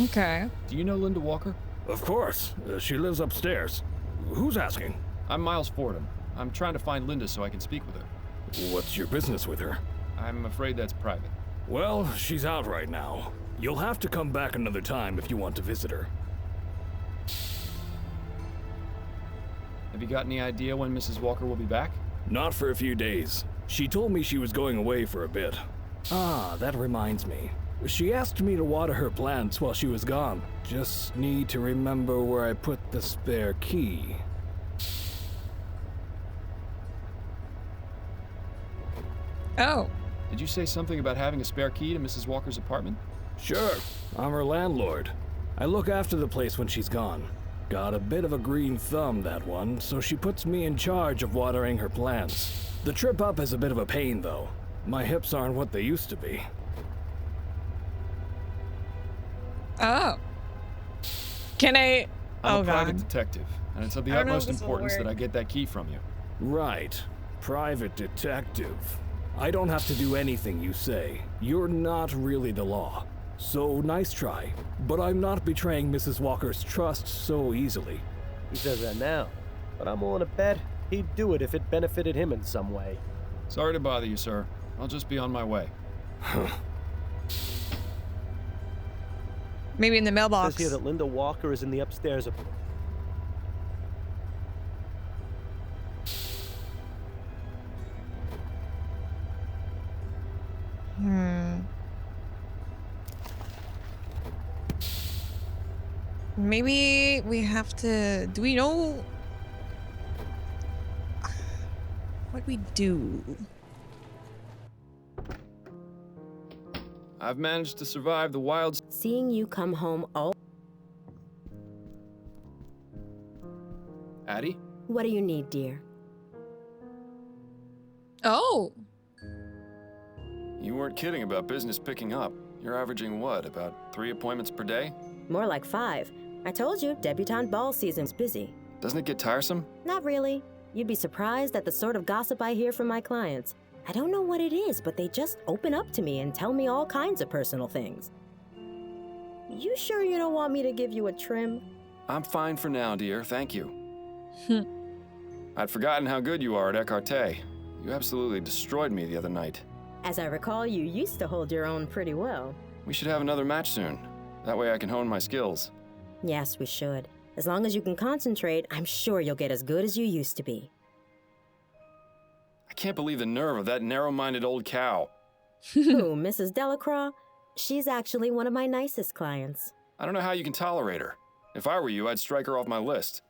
Okay. Do you know Linda Walker? Of course. She lives upstairs. Who's asking? I'm Miles Fordham. I'm trying to find Linda so I can speak with her. What's your business with her? I'm afraid that's private. Well, she's out right now. You'll have to come back another time if you want to visit her. Have you got any idea when Mrs. Walker will be back? Not for a few days. She told me she was going away for a bit. Ah, that reminds me. She asked me to water her plants while she was gone. Just need to remember where I put the spare key. Oh. Did you say something about having a spare key to Mrs. Walker's apartment? Sure. I'm her landlord. I look after the place when she's gone. Got a bit of a green thumb, that one, so she puts me in charge of watering her plants. The trip up is a bit of a pain, though. My hips aren't what they used to be. Oh. Can I... I'm oh, a private God. detective, and it's of the I don't know utmost if this will importance that work. I get that key from you. Right. Private detective. I don't have to do anything you say. You're not really the law. So nice try. But I'm not betraying Mrs. Walker's trust so easily. He says that now, but I'm willing to bet he'd do it if it benefited him in some way. Sorry to bother you, sir. I'll just be on my way. Maybe in the It mailbox. says here that Linda Walker is in the upstairs apartment. Maybe we have to... Do we know... what we do? I've managed to survive the wild... Seeing you come home all... Addie? What do you need, dear? Oh! You weren't kidding about business picking up. You're averaging what, about 3 appointments per day? More like 5. I told you, debutante ball season's busy. Doesn't it get tiresome? Not really. You'd be surprised at the sort of gossip I hear from my clients. I don't know what it is, but they just open up to me and tell me all kinds of personal things. You sure you don't want me to give you a trim? I'm fine for now, dear. Thank you. I'd forgotten how good you are at écarté. You absolutely destroyed me the other night. As I recall, you used to hold your own pretty well. We should have another match soon. That way I can hone my skills. Yes, we should. As long as you can concentrate, I'm sure you'll get as good as you used to be. I can't believe the nerve of that narrow-minded old cow. Who, Mrs. Delacroix? She's actually one of my nicest clients. I don't know how you can tolerate her. If I were you, I'd strike her off my list.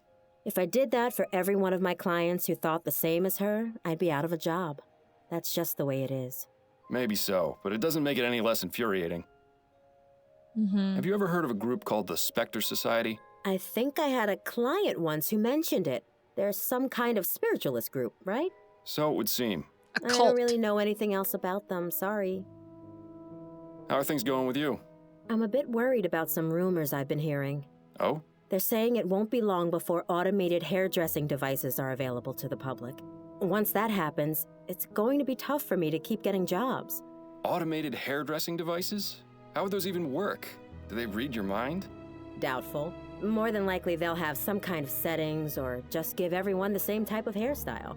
If I did that for every one of my clients who thought the same as her, I'd be out of a job. That's just the way it is. Maybe so, but it doesn't make it any less infuriating. Have you ever heard of a group called the Spectre Society? I think I had a client once who mentioned it. There's some kind of spiritualist group, right? So it would seem. A I cult. don't really know anything else about them, sorry. How are things going with you? I'm a bit worried about some rumors I've been hearing. Oh? They're saying it won't be long before automated hairdressing devices are available to the public. Once that happens, it's going to be tough for me to keep getting jobs. Automated hairdressing devices? How would those even work? Do they read your mind? Doubtful. More than likely they'll have some kind of settings or just give everyone the same type of hairstyle.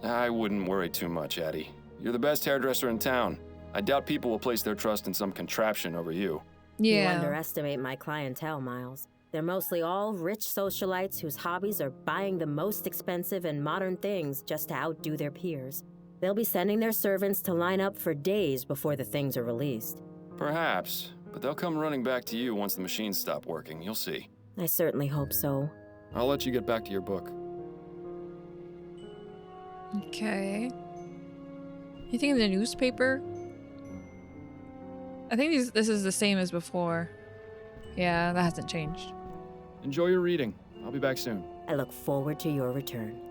I wouldn't worry too much, Addie. You're the best hairdresser in town. I doubt people will place their trust in some contraption over you. You underestimate my clientele, Miles. They're mostly all rich socialites whose hobbies are buying the most expensive and modern things just to outdo their peers. They'll be sending their servants to line up for days before the things are released. Perhaps, but they'll come running back to you once the machines stop working. You'll see. I certainly hope so. I'll let you get back to your book. Okay. Anything in the newspaper? I think this is the same as before. Yeah, that hasn't changed. Enjoy your reading. I'll be back soon. I look forward to your return.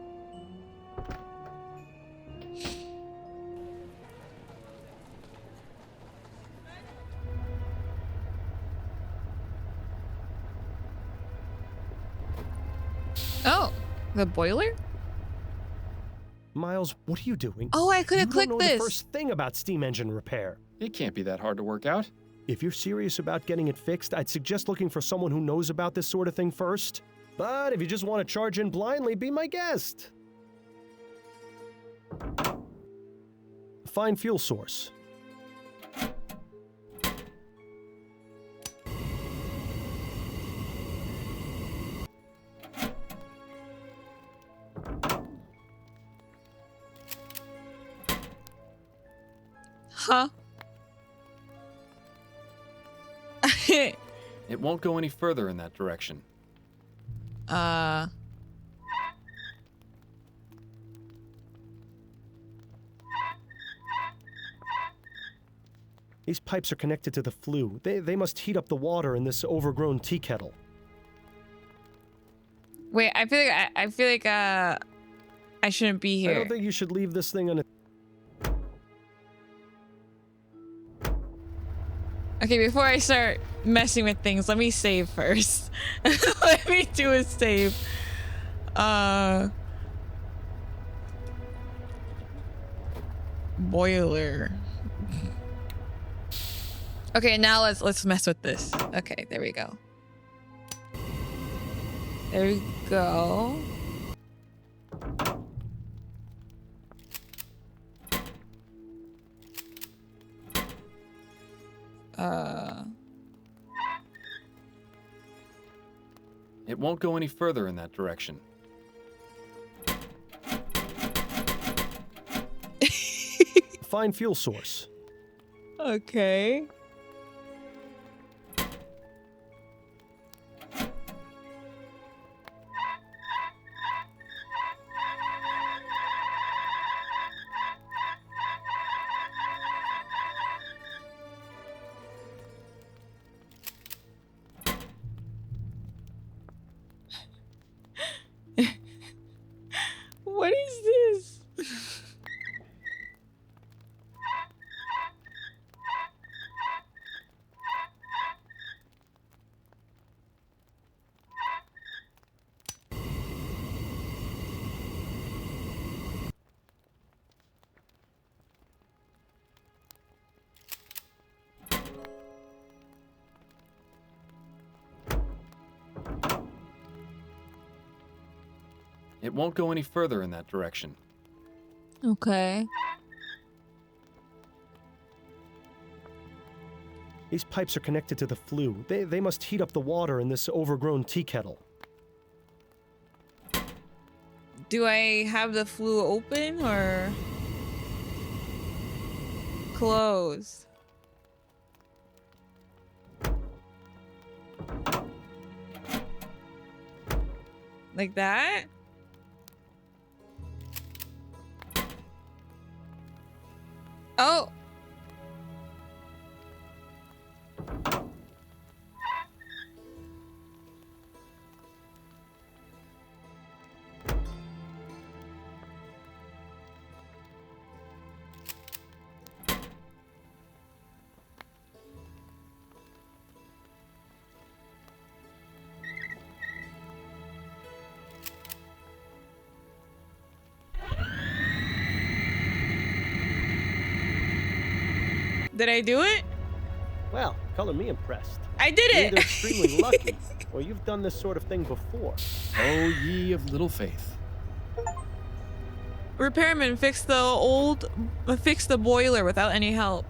Oh, the boiler? Miles, what are you doing? Oh, I could have clicked You don't know this. the first thing about steam engine repair. It can't be that hard to work out. If you're serious about getting it fixed, I'd suggest looking for someone who knows about this sort of thing first. But if you just want to charge in blindly, be my guest. Find fuel source. Huh? It won't go any further in that direction. These pipes are connected to the flue. They must heat up the water in this overgrown tea kettle. Wait, I feel like I shouldn't be here. I don't think you should leave this thing on a... Okay, before I start messing with things, let me save first. Let me do a save. Boiler. Okay, now let's mess with this. Okay, there we go. There we go. It won't go any further in that direction. Find fuel source. Okay. What is this? It won't go any further in that direction. Okay. These pipes are connected to the flue. They must heat up the water in this overgrown tea kettle. Do I have the flue open or closed? Like that? Oh. Did I do it? Well, color me impressed. I did You're it! either extremely lucky, or you've done this sort of thing before. Oh, ye of little faith. Repairman fixed the boiler without any help.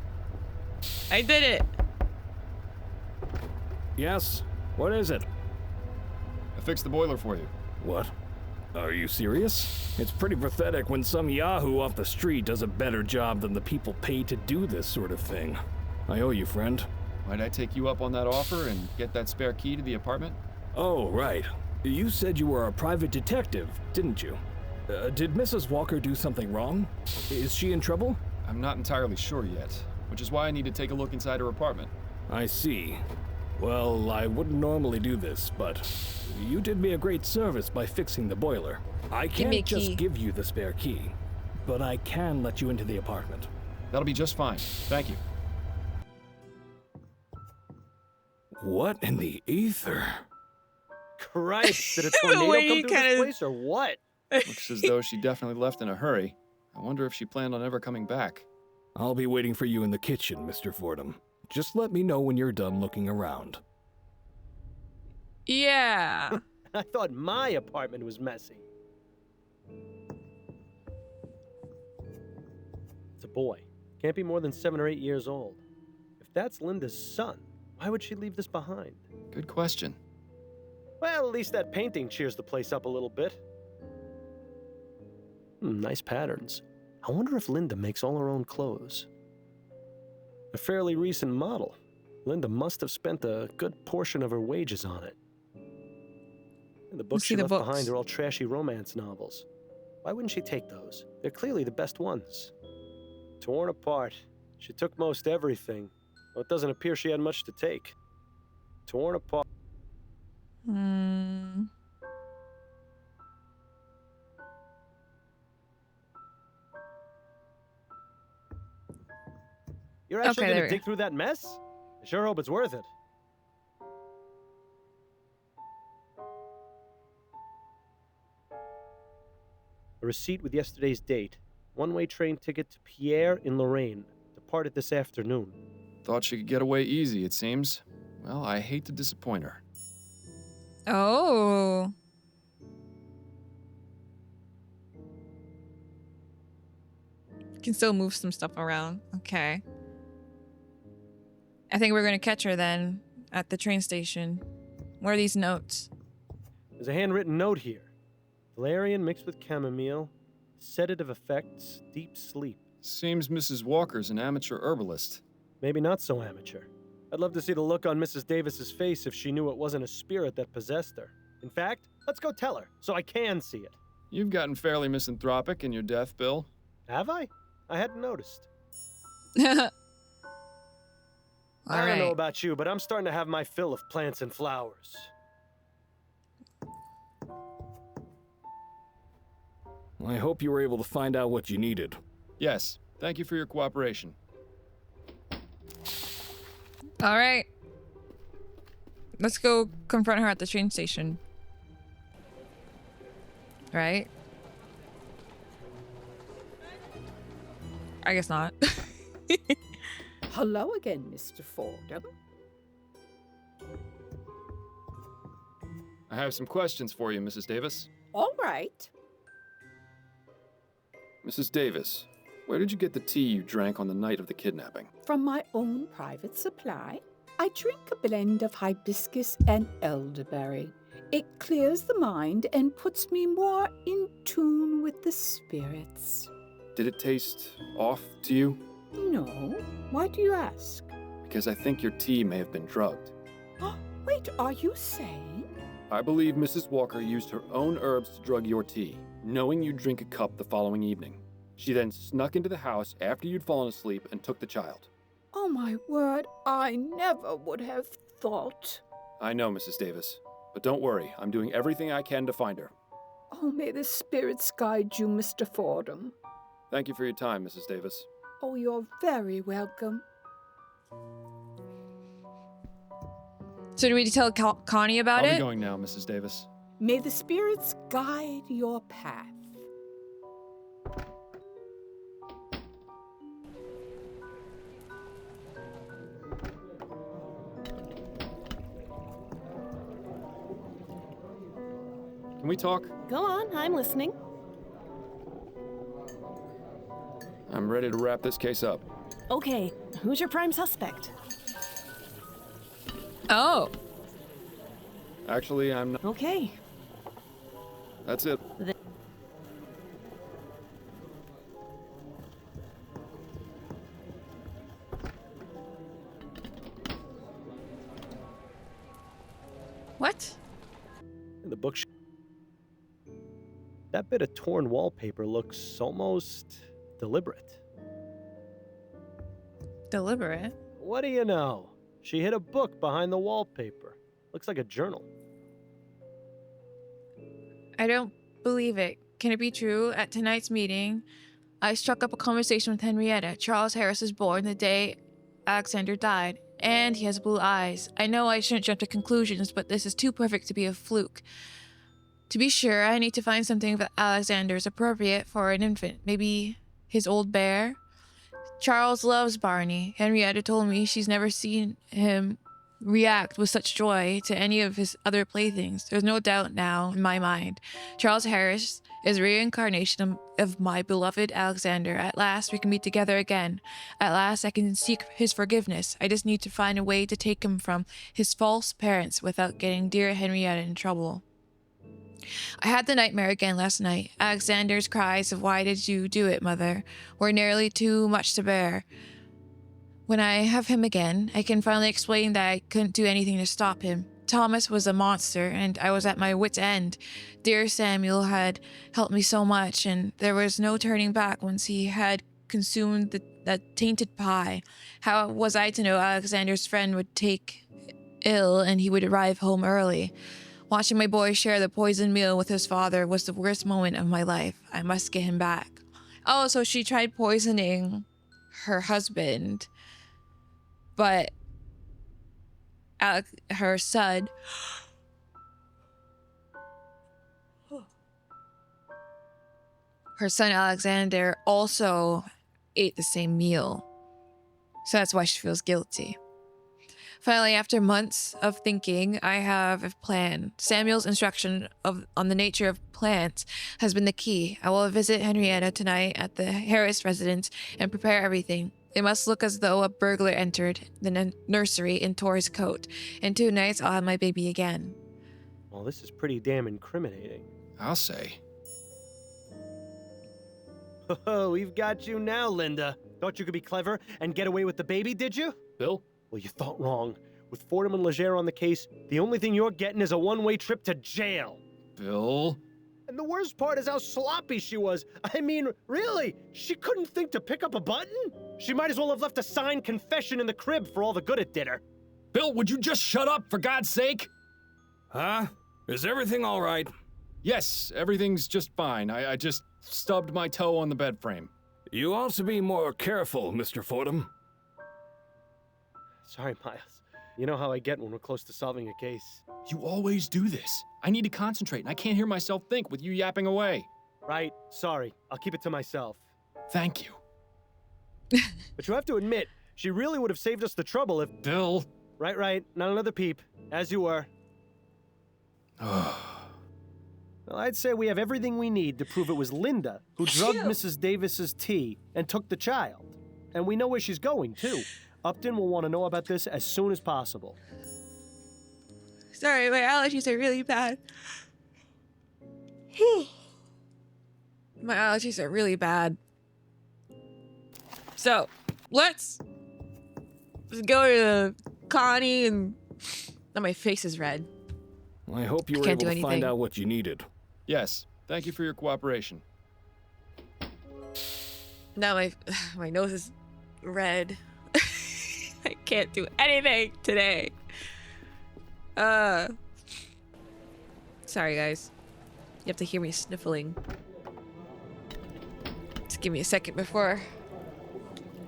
I did it. Yes? What is it? I fixed the boiler for you. What? Are you serious? It's pretty pathetic when some yahoo off the street does a better job than the people paid to do this sort of thing. I owe you, friend. Might I take you up on that offer and get that spare key to the apartment? Oh, right. You said you were a private detective, didn't you? Did Mrs. Walker do something wrong? Is she in trouble? I'm not entirely sure yet, which is why I need to take a look inside her apartment. I see. Well, I wouldn't normally do this, but you did me a great service by fixing the boiler. I can't just give you the spare key, but I can let you into the apartment. That'll be just fine. Thank you. What in the ether? Christ, did a tornado come through this place or what? Looks as though she definitely left in a hurry. I wonder if she planned on ever coming back. I'll be waiting for you in the kitchen, Mr. Fordham. Just let me know when you're done looking around. Yeah. I thought my apartment was messy. It's a boy. Can't be more than 7 or 8 years old. If that's Linda's son, why would she leave this behind? Good question. Well, at least that painting cheers the place up a little bit. Nice patterns. I wonder if Linda makes all her own clothes. A fairly recent model. Linda must have spent a good portion of her wages on it. And the books she left behind are all trashy romance novels. Why wouldn't she take those? They're clearly the best ones. Torn apart. She took most everything. Well, it doesn't appear she had much to take. Torn apart. You're actually going to dig through that mess? I sure hope it's worth it. A receipt with yesterday's date. One-way train ticket to Pierre in Lorraine. Departed this afternoon. Thought she could get away easy, it seems. Well, I hate to disappoint her. Oh. Can still move some stuff around. Okay. I think we're going to catch her then at the train station. What are these notes? There's a handwritten note here. Valerian mixed with chamomile, sedative effects, deep sleep. Seems Mrs. Walker's an amateur herbalist. Maybe not so amateur. I'd love to see the look on Mrs. Davis's face if she knew it wasn't a spirit that possessed her. In fact, let's go tell her, so I can see it. You've gotten fairly misanthropic in your death, Bill. Have I? I hadn't noticed. I don't know about you, but I'm starting to have my fill of plants and flowers. I hope you were able to find out what you needed. Yes, thank you for your cooperation. All right. Let's go confront her at the train station. Right? I guess not. Hello again, Mr. Fordham. I have some questions for you, Mrs. Davis. All right. Mrs. Davis, where did you get the tea you drank on the night of the kidnapping? From my own private supply. I drink a blend of hibiscus and elderberry. It clears the mind and puts me more in tune with the spirits. Did it taste off to you? No. Why do you ask? Because I think your tea may have been drugged. Wait, are you saying? I believe Mrs. Walker used her own herbs to drug your tea, knowing you'd drink a cup the following evening. She then snuck into the house after you'd fallen asleep and took the child. Oh my word, I never would have thought. I know, Mrs. Davis. But don't worry, I'm doing everything I can to find her. Oh, may the spirits guide you, Mr. Fordham. Thank you for your time, Mrs. Davis. Oh, you're very welcome. So do we tell Connie about it? I'll be going now, Mrs. Davis. May the spirits guide your path. Can we talk? Go on, I'm listening. I'm ready to wrap this case up. Okay, who's your prime suspect? Oh. Actually, I'm not. Okay. That's it. What? In the book. That bit of torn wallpaper looks almost deliberate. Deliberate? What do you know? She hid a book behind the wallpaper. Looks like a journal. I don't believe it. Can it be true? At tonight's meeting, I struck up a conversation with Henrietta. Charles Harris was born the day Alexander died, and he has blue eyes. I know I shouldn't jump to conclusions, but this is too perfect to be a fluke. To be sure, I need to find something that Alexander is appropriate for an infant. Maybe his old bear? Charles loves Barney. Henrietta told me she's never seen him react with such joy to any of his other playthings. There's no doubt now in my mind. Charles Harris is a reincarnation of my beloved Alexander. At last we can meet together again. At last I can seek his forgiveness. I just need to find a way to take him from his false parents without getting dear Henrietta in trouble. I had the nightmare again last night. Alexander's cries of "Why did you do it, mother?" were nearly too much to bear. When I have him again, I can finally explain that I couldn't do anything to stop him. Thomas was a monster, and I was at my wit's end. Dear Samuel had helped me so much, and there was no turning back once he had consumed that tainted pie. How was I to know Alexander's friend would take ill and he would arrive home early? Watching my boy share the poisoned meal with his father was the worst moment of my life. I must get him back. Oh, so she tried poisoning her husband, but her son Alexander also ate the same meal. So that's why she feels guilty. Finally, after months of thinking, I have a plan. Samuel's instruction on the nature of plants has been the key. I will visit Henrietta tonight at the Harris residence and prepare everything. It must look as though a burglar entered the nursery and tore his coat. In 2 nights, I'll have my baby again. Well, this is pretty damn incriminating. I'll say. Oh, we've got you now, Linda. Thought you could be clever and get away with the baby, did you? Bill? Well, you thought wrong. With Fordham and Leger on the case, the only thing you're getting is a one-way trip to jail. Bill? And the worst part is how sloppy she was. I mean, really? She couldn't think to pick up a button? She might as well have left a signed confession in the crib for all the good it did her. Bill, would you just shut up, for God's sake? Huh? Is everything all right? Yes, everything's just fine. I just stubbed my toe on the bed frame. You ought to be more careful, Mr. Fordham. Sorry, Miles. You know how I get when we're close to solving a case. You always do this. I need to concentrate, and I can't hear myself think with you yapping away. Right. Sorry. I'll keep it to myself. Thank you. But you have to admit, she really would have saved us the trouble if... Bill. Right. Not another peep. As you were. Well, I'd say we have everything we need to prove it was Linda who drugged Mrs. Davis's tea and took the child. And we know where she's going, too. Upton will want to know about this as soon as possible. Sorry, my allergies are really bad. My allergies are really bad. So, let's go to Connie and... Oh, my face is red. I hope you were able to find out what you needed. Yes, thank you for your cooperation. Now my nose is red. I can't do anything today. Sorry guys. You have to hear me sniffling. Just give me a second before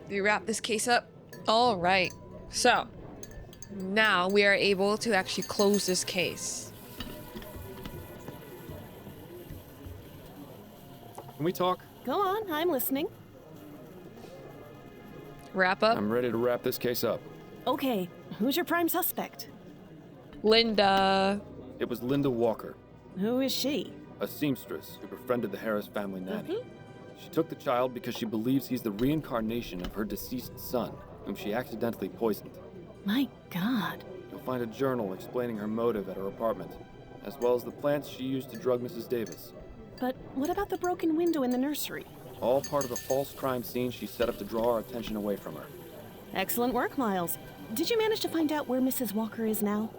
we wrap this case up. All right. So, now we are able to actually close this case. Can we talk? Go on, I'm listening. Wrap up? I'm ready to wrap this case up. Okay, who's your prime suspect? Linda. It was Linda Walker. Who is she? A seamstress who befriended the Harris family nanny. She took the child because she believes he's the reincarnation of her deceased son, whom she accidentally poisoned. My God. You'll find a journal explaining her motive at her apartment, as well as the plants she used to drug Mrs. Davis. But what about the broken window in the nursery? All part of a false crime scene she set up to draw our attention away from her. Excellent work, Miles. Did you manage to find out where Mrs. Walker is now?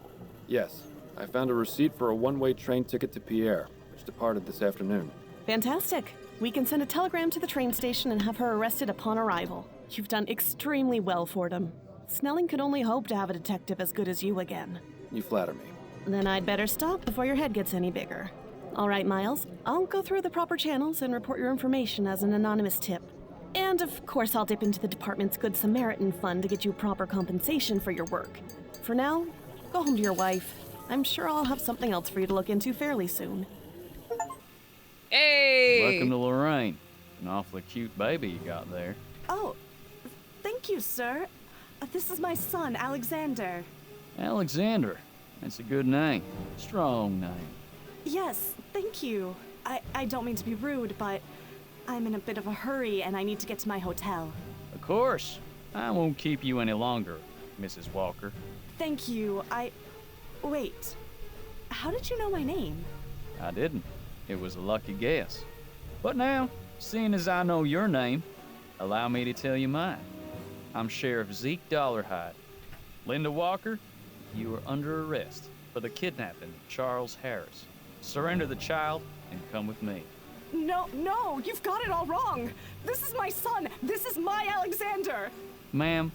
Yes, I found a receipt for a one-way train ticket to Pierre, which departed this afternoon. Fantastic. We can send a telegram to the train station and have her arrested upon arrival. You've done extremely well, Fordham. Snelling could only hope to have a detective as good as you again. You flatter me. Then I'd better stop before your head gets any bigger. All right, Miles. I'll go through the proper channels and report your information as an anonymous tip. And of course, I'll dip into the department's Good Samaritan fund to get you proper compensation for your work. For now, go home to your wife. I'm sure I'll have something else for you to look into fairly soon. Hey! Welcome to Lorraine. An awfully cute baby you got there. Oh, thank you, sir. This is my son, Alexander. Alexander. That's a good name. Strong name. Yes, thank you. I don't mean to be rude, but I'm in a bit of a hurry and I need to get to my hotel. Of course. I won't keep you any longer, Mrs. Walker. Thank you. Wait. How did you know my name? I didn't. It was a lucky guess. But now, seeing as I know your name, allow me to tell you mine. I'm Sheriff Zeke Dollarhide. Linda Walker, you are under arrest for the kidnapping of Charles Harris. Surrender the child and come with me. No, you've got it all wrong. This is my son. This is my Alexander. Ma'am,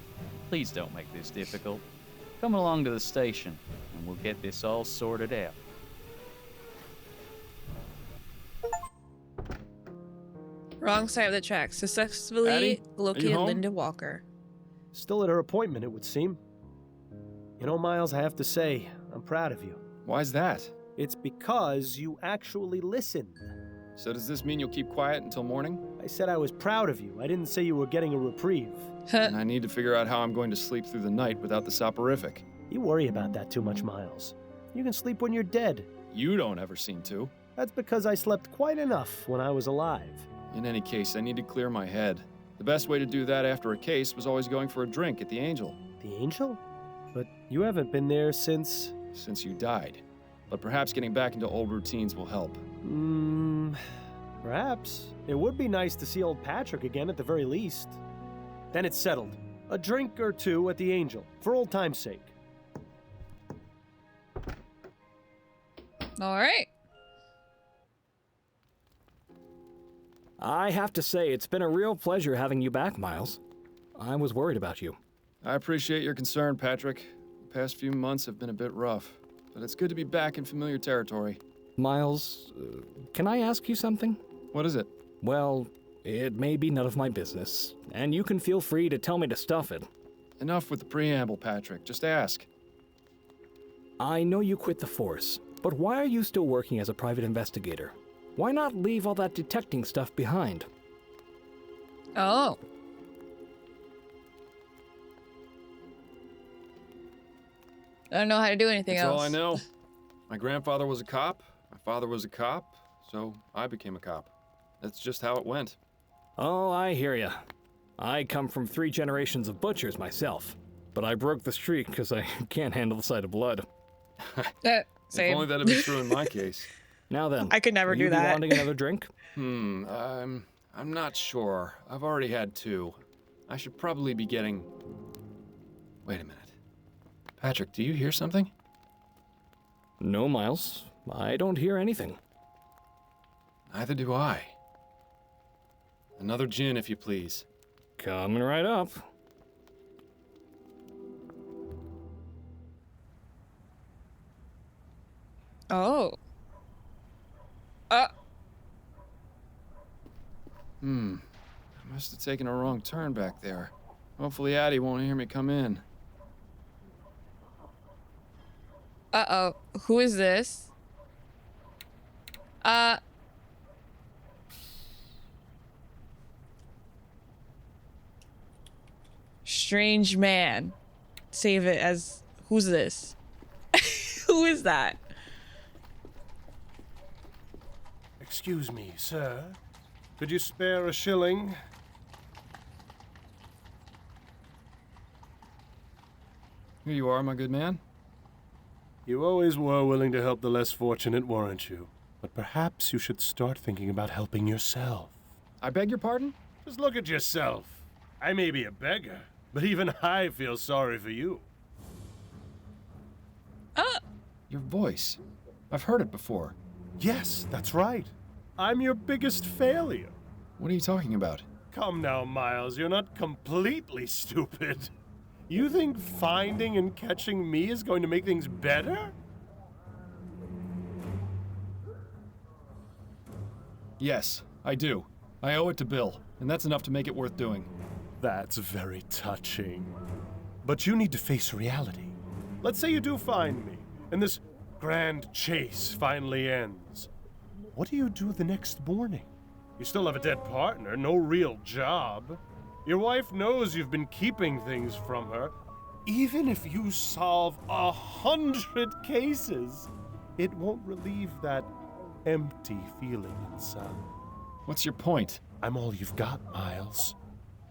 please don't make this difficult. Come along to the station and we'll get this all sorted out. Wrong side of the tracks. Successfully Addie, located Linda Walker. Still at her appointment, it would seem. You know, Miles, I have to say, I'm proud of you. Why's that? It's because you actually listened. So does this mean you'll keep quiet until morning? I said I was proud of you. I didn't say you were getting a reprieve. And I need to figure out how I'm going to sleep through the night without the soporific. You worry about that too much, Miles. You can sleep when you're dead. You don't ever seem to. That's because I slept quite enough when I was alive. In any case, I need to clear my head. The best way to do that after a case was always going for a drink at the Angel. The Angel? But you haven't been there since... Since you died. But perhaps getting back into old routines will help. Perhaps. It would be nice to see old Patrick again at the very least. Then it's settled. A drink or two at the Angel, for old time's sake. All right. I have to say, it's been a real pleasure having you back, Miles. I was worried about you. I appreciate your concern, Patrick. The past few months have been a bit rough, but it's good to be back in familiar territory. Miles, can I ask you something? What is it? Well, it may be none of my business, and you can feel free to tell me to stuff it. Enough with the preamble, Patrick. Just ask. I know you quit the force, but why are you still working as a private investigator? Why not leave all that detecting stuff behind? Oh. I don't know how to do anything That's else. all I know. My grandfather was a cop, my father was a cop, so I became a cop. That's just how it went. Oh, I hear ya. I come from 3 generations of butchers myself, but I broke the streak because I can't handle the sight of blood. Same. If only that'd be true in my case. Now then, I could never will do you be that. wanting another drink? I'm not sure. I've already had 2. I should probably be getting... Wait a minute. Patrick, do you hear something? No, Miles. I don't hear anything. Neither do I. Another gin, if you please. Coming right up. Oh. I must have taken a wrong turn back there. Hopefully Addie won't hear me come in. Uh-oh. Who is this? Strange man. Save it as... Who's this? Who is that? Excuse me, sir. Could you spare a shilling? Here you are, my good man. You always were willing to help the less fortunate, weren't you? But perhaps you should start thinking about helping yourself. I beg your pardon? Just look at yourself. I may be a beggar, but even I feel sorry for you. Your voice. I've heard it before. Yes, that's right. I'm your biggest failure. What are you talking about? Come now, Miles, you're not completely stupid. You think finding and catching me is going to make things better? Yes, I do. I owe it to Bill, and that's enough to make it worth doing. That's very touching. But you need to face reality. Let's say you do find me, and this grand chase finally ends. What do you do the next morning? You still have a dead partner, no real job. Your wife knows you've been keeping things from her. Even if you solve 100 cases, it won't relieve that empty feeling inside. What's your point? I'm all you've got, Miles.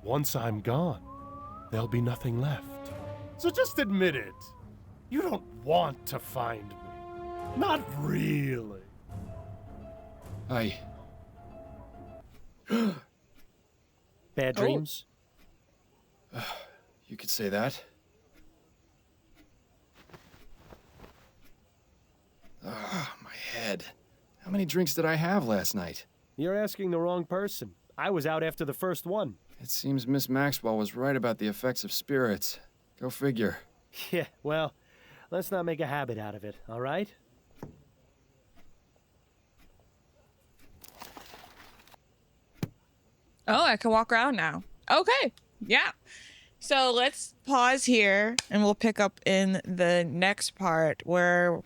Once I'm gone, there'll be nothing left. So just admit it. You don't want to find me. Not really. Bad dreams? You could say that. My head. How many drinks did I have last night? You're asking the wrong person. I was out after the first one. It seems Miss Maxwell was right about the effects of spirits. Go figure. Yeah, well, let's not make a habit out of it, all right? Oh, I can walk around now. Okay, yeah. So let's pause here and we'll pick up in the next part where,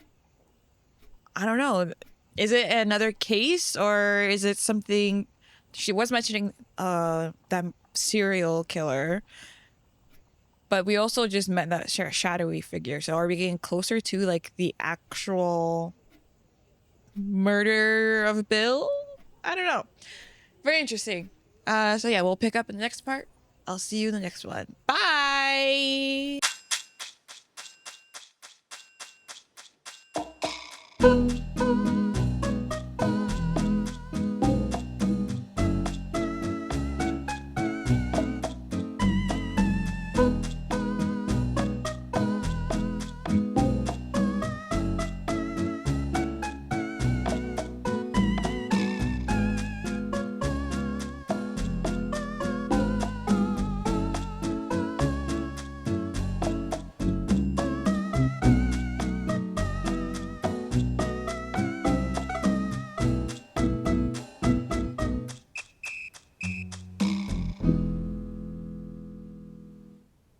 I don't know, is it another case or is it something? She was mentioning that serial killer, but we also just met that shadowy figure. So are we getting closer to like the actual murder of Bill? I don't know. Very interesting. So yeah, we'll pick up in the next part. I'll see you in the next one. Bye!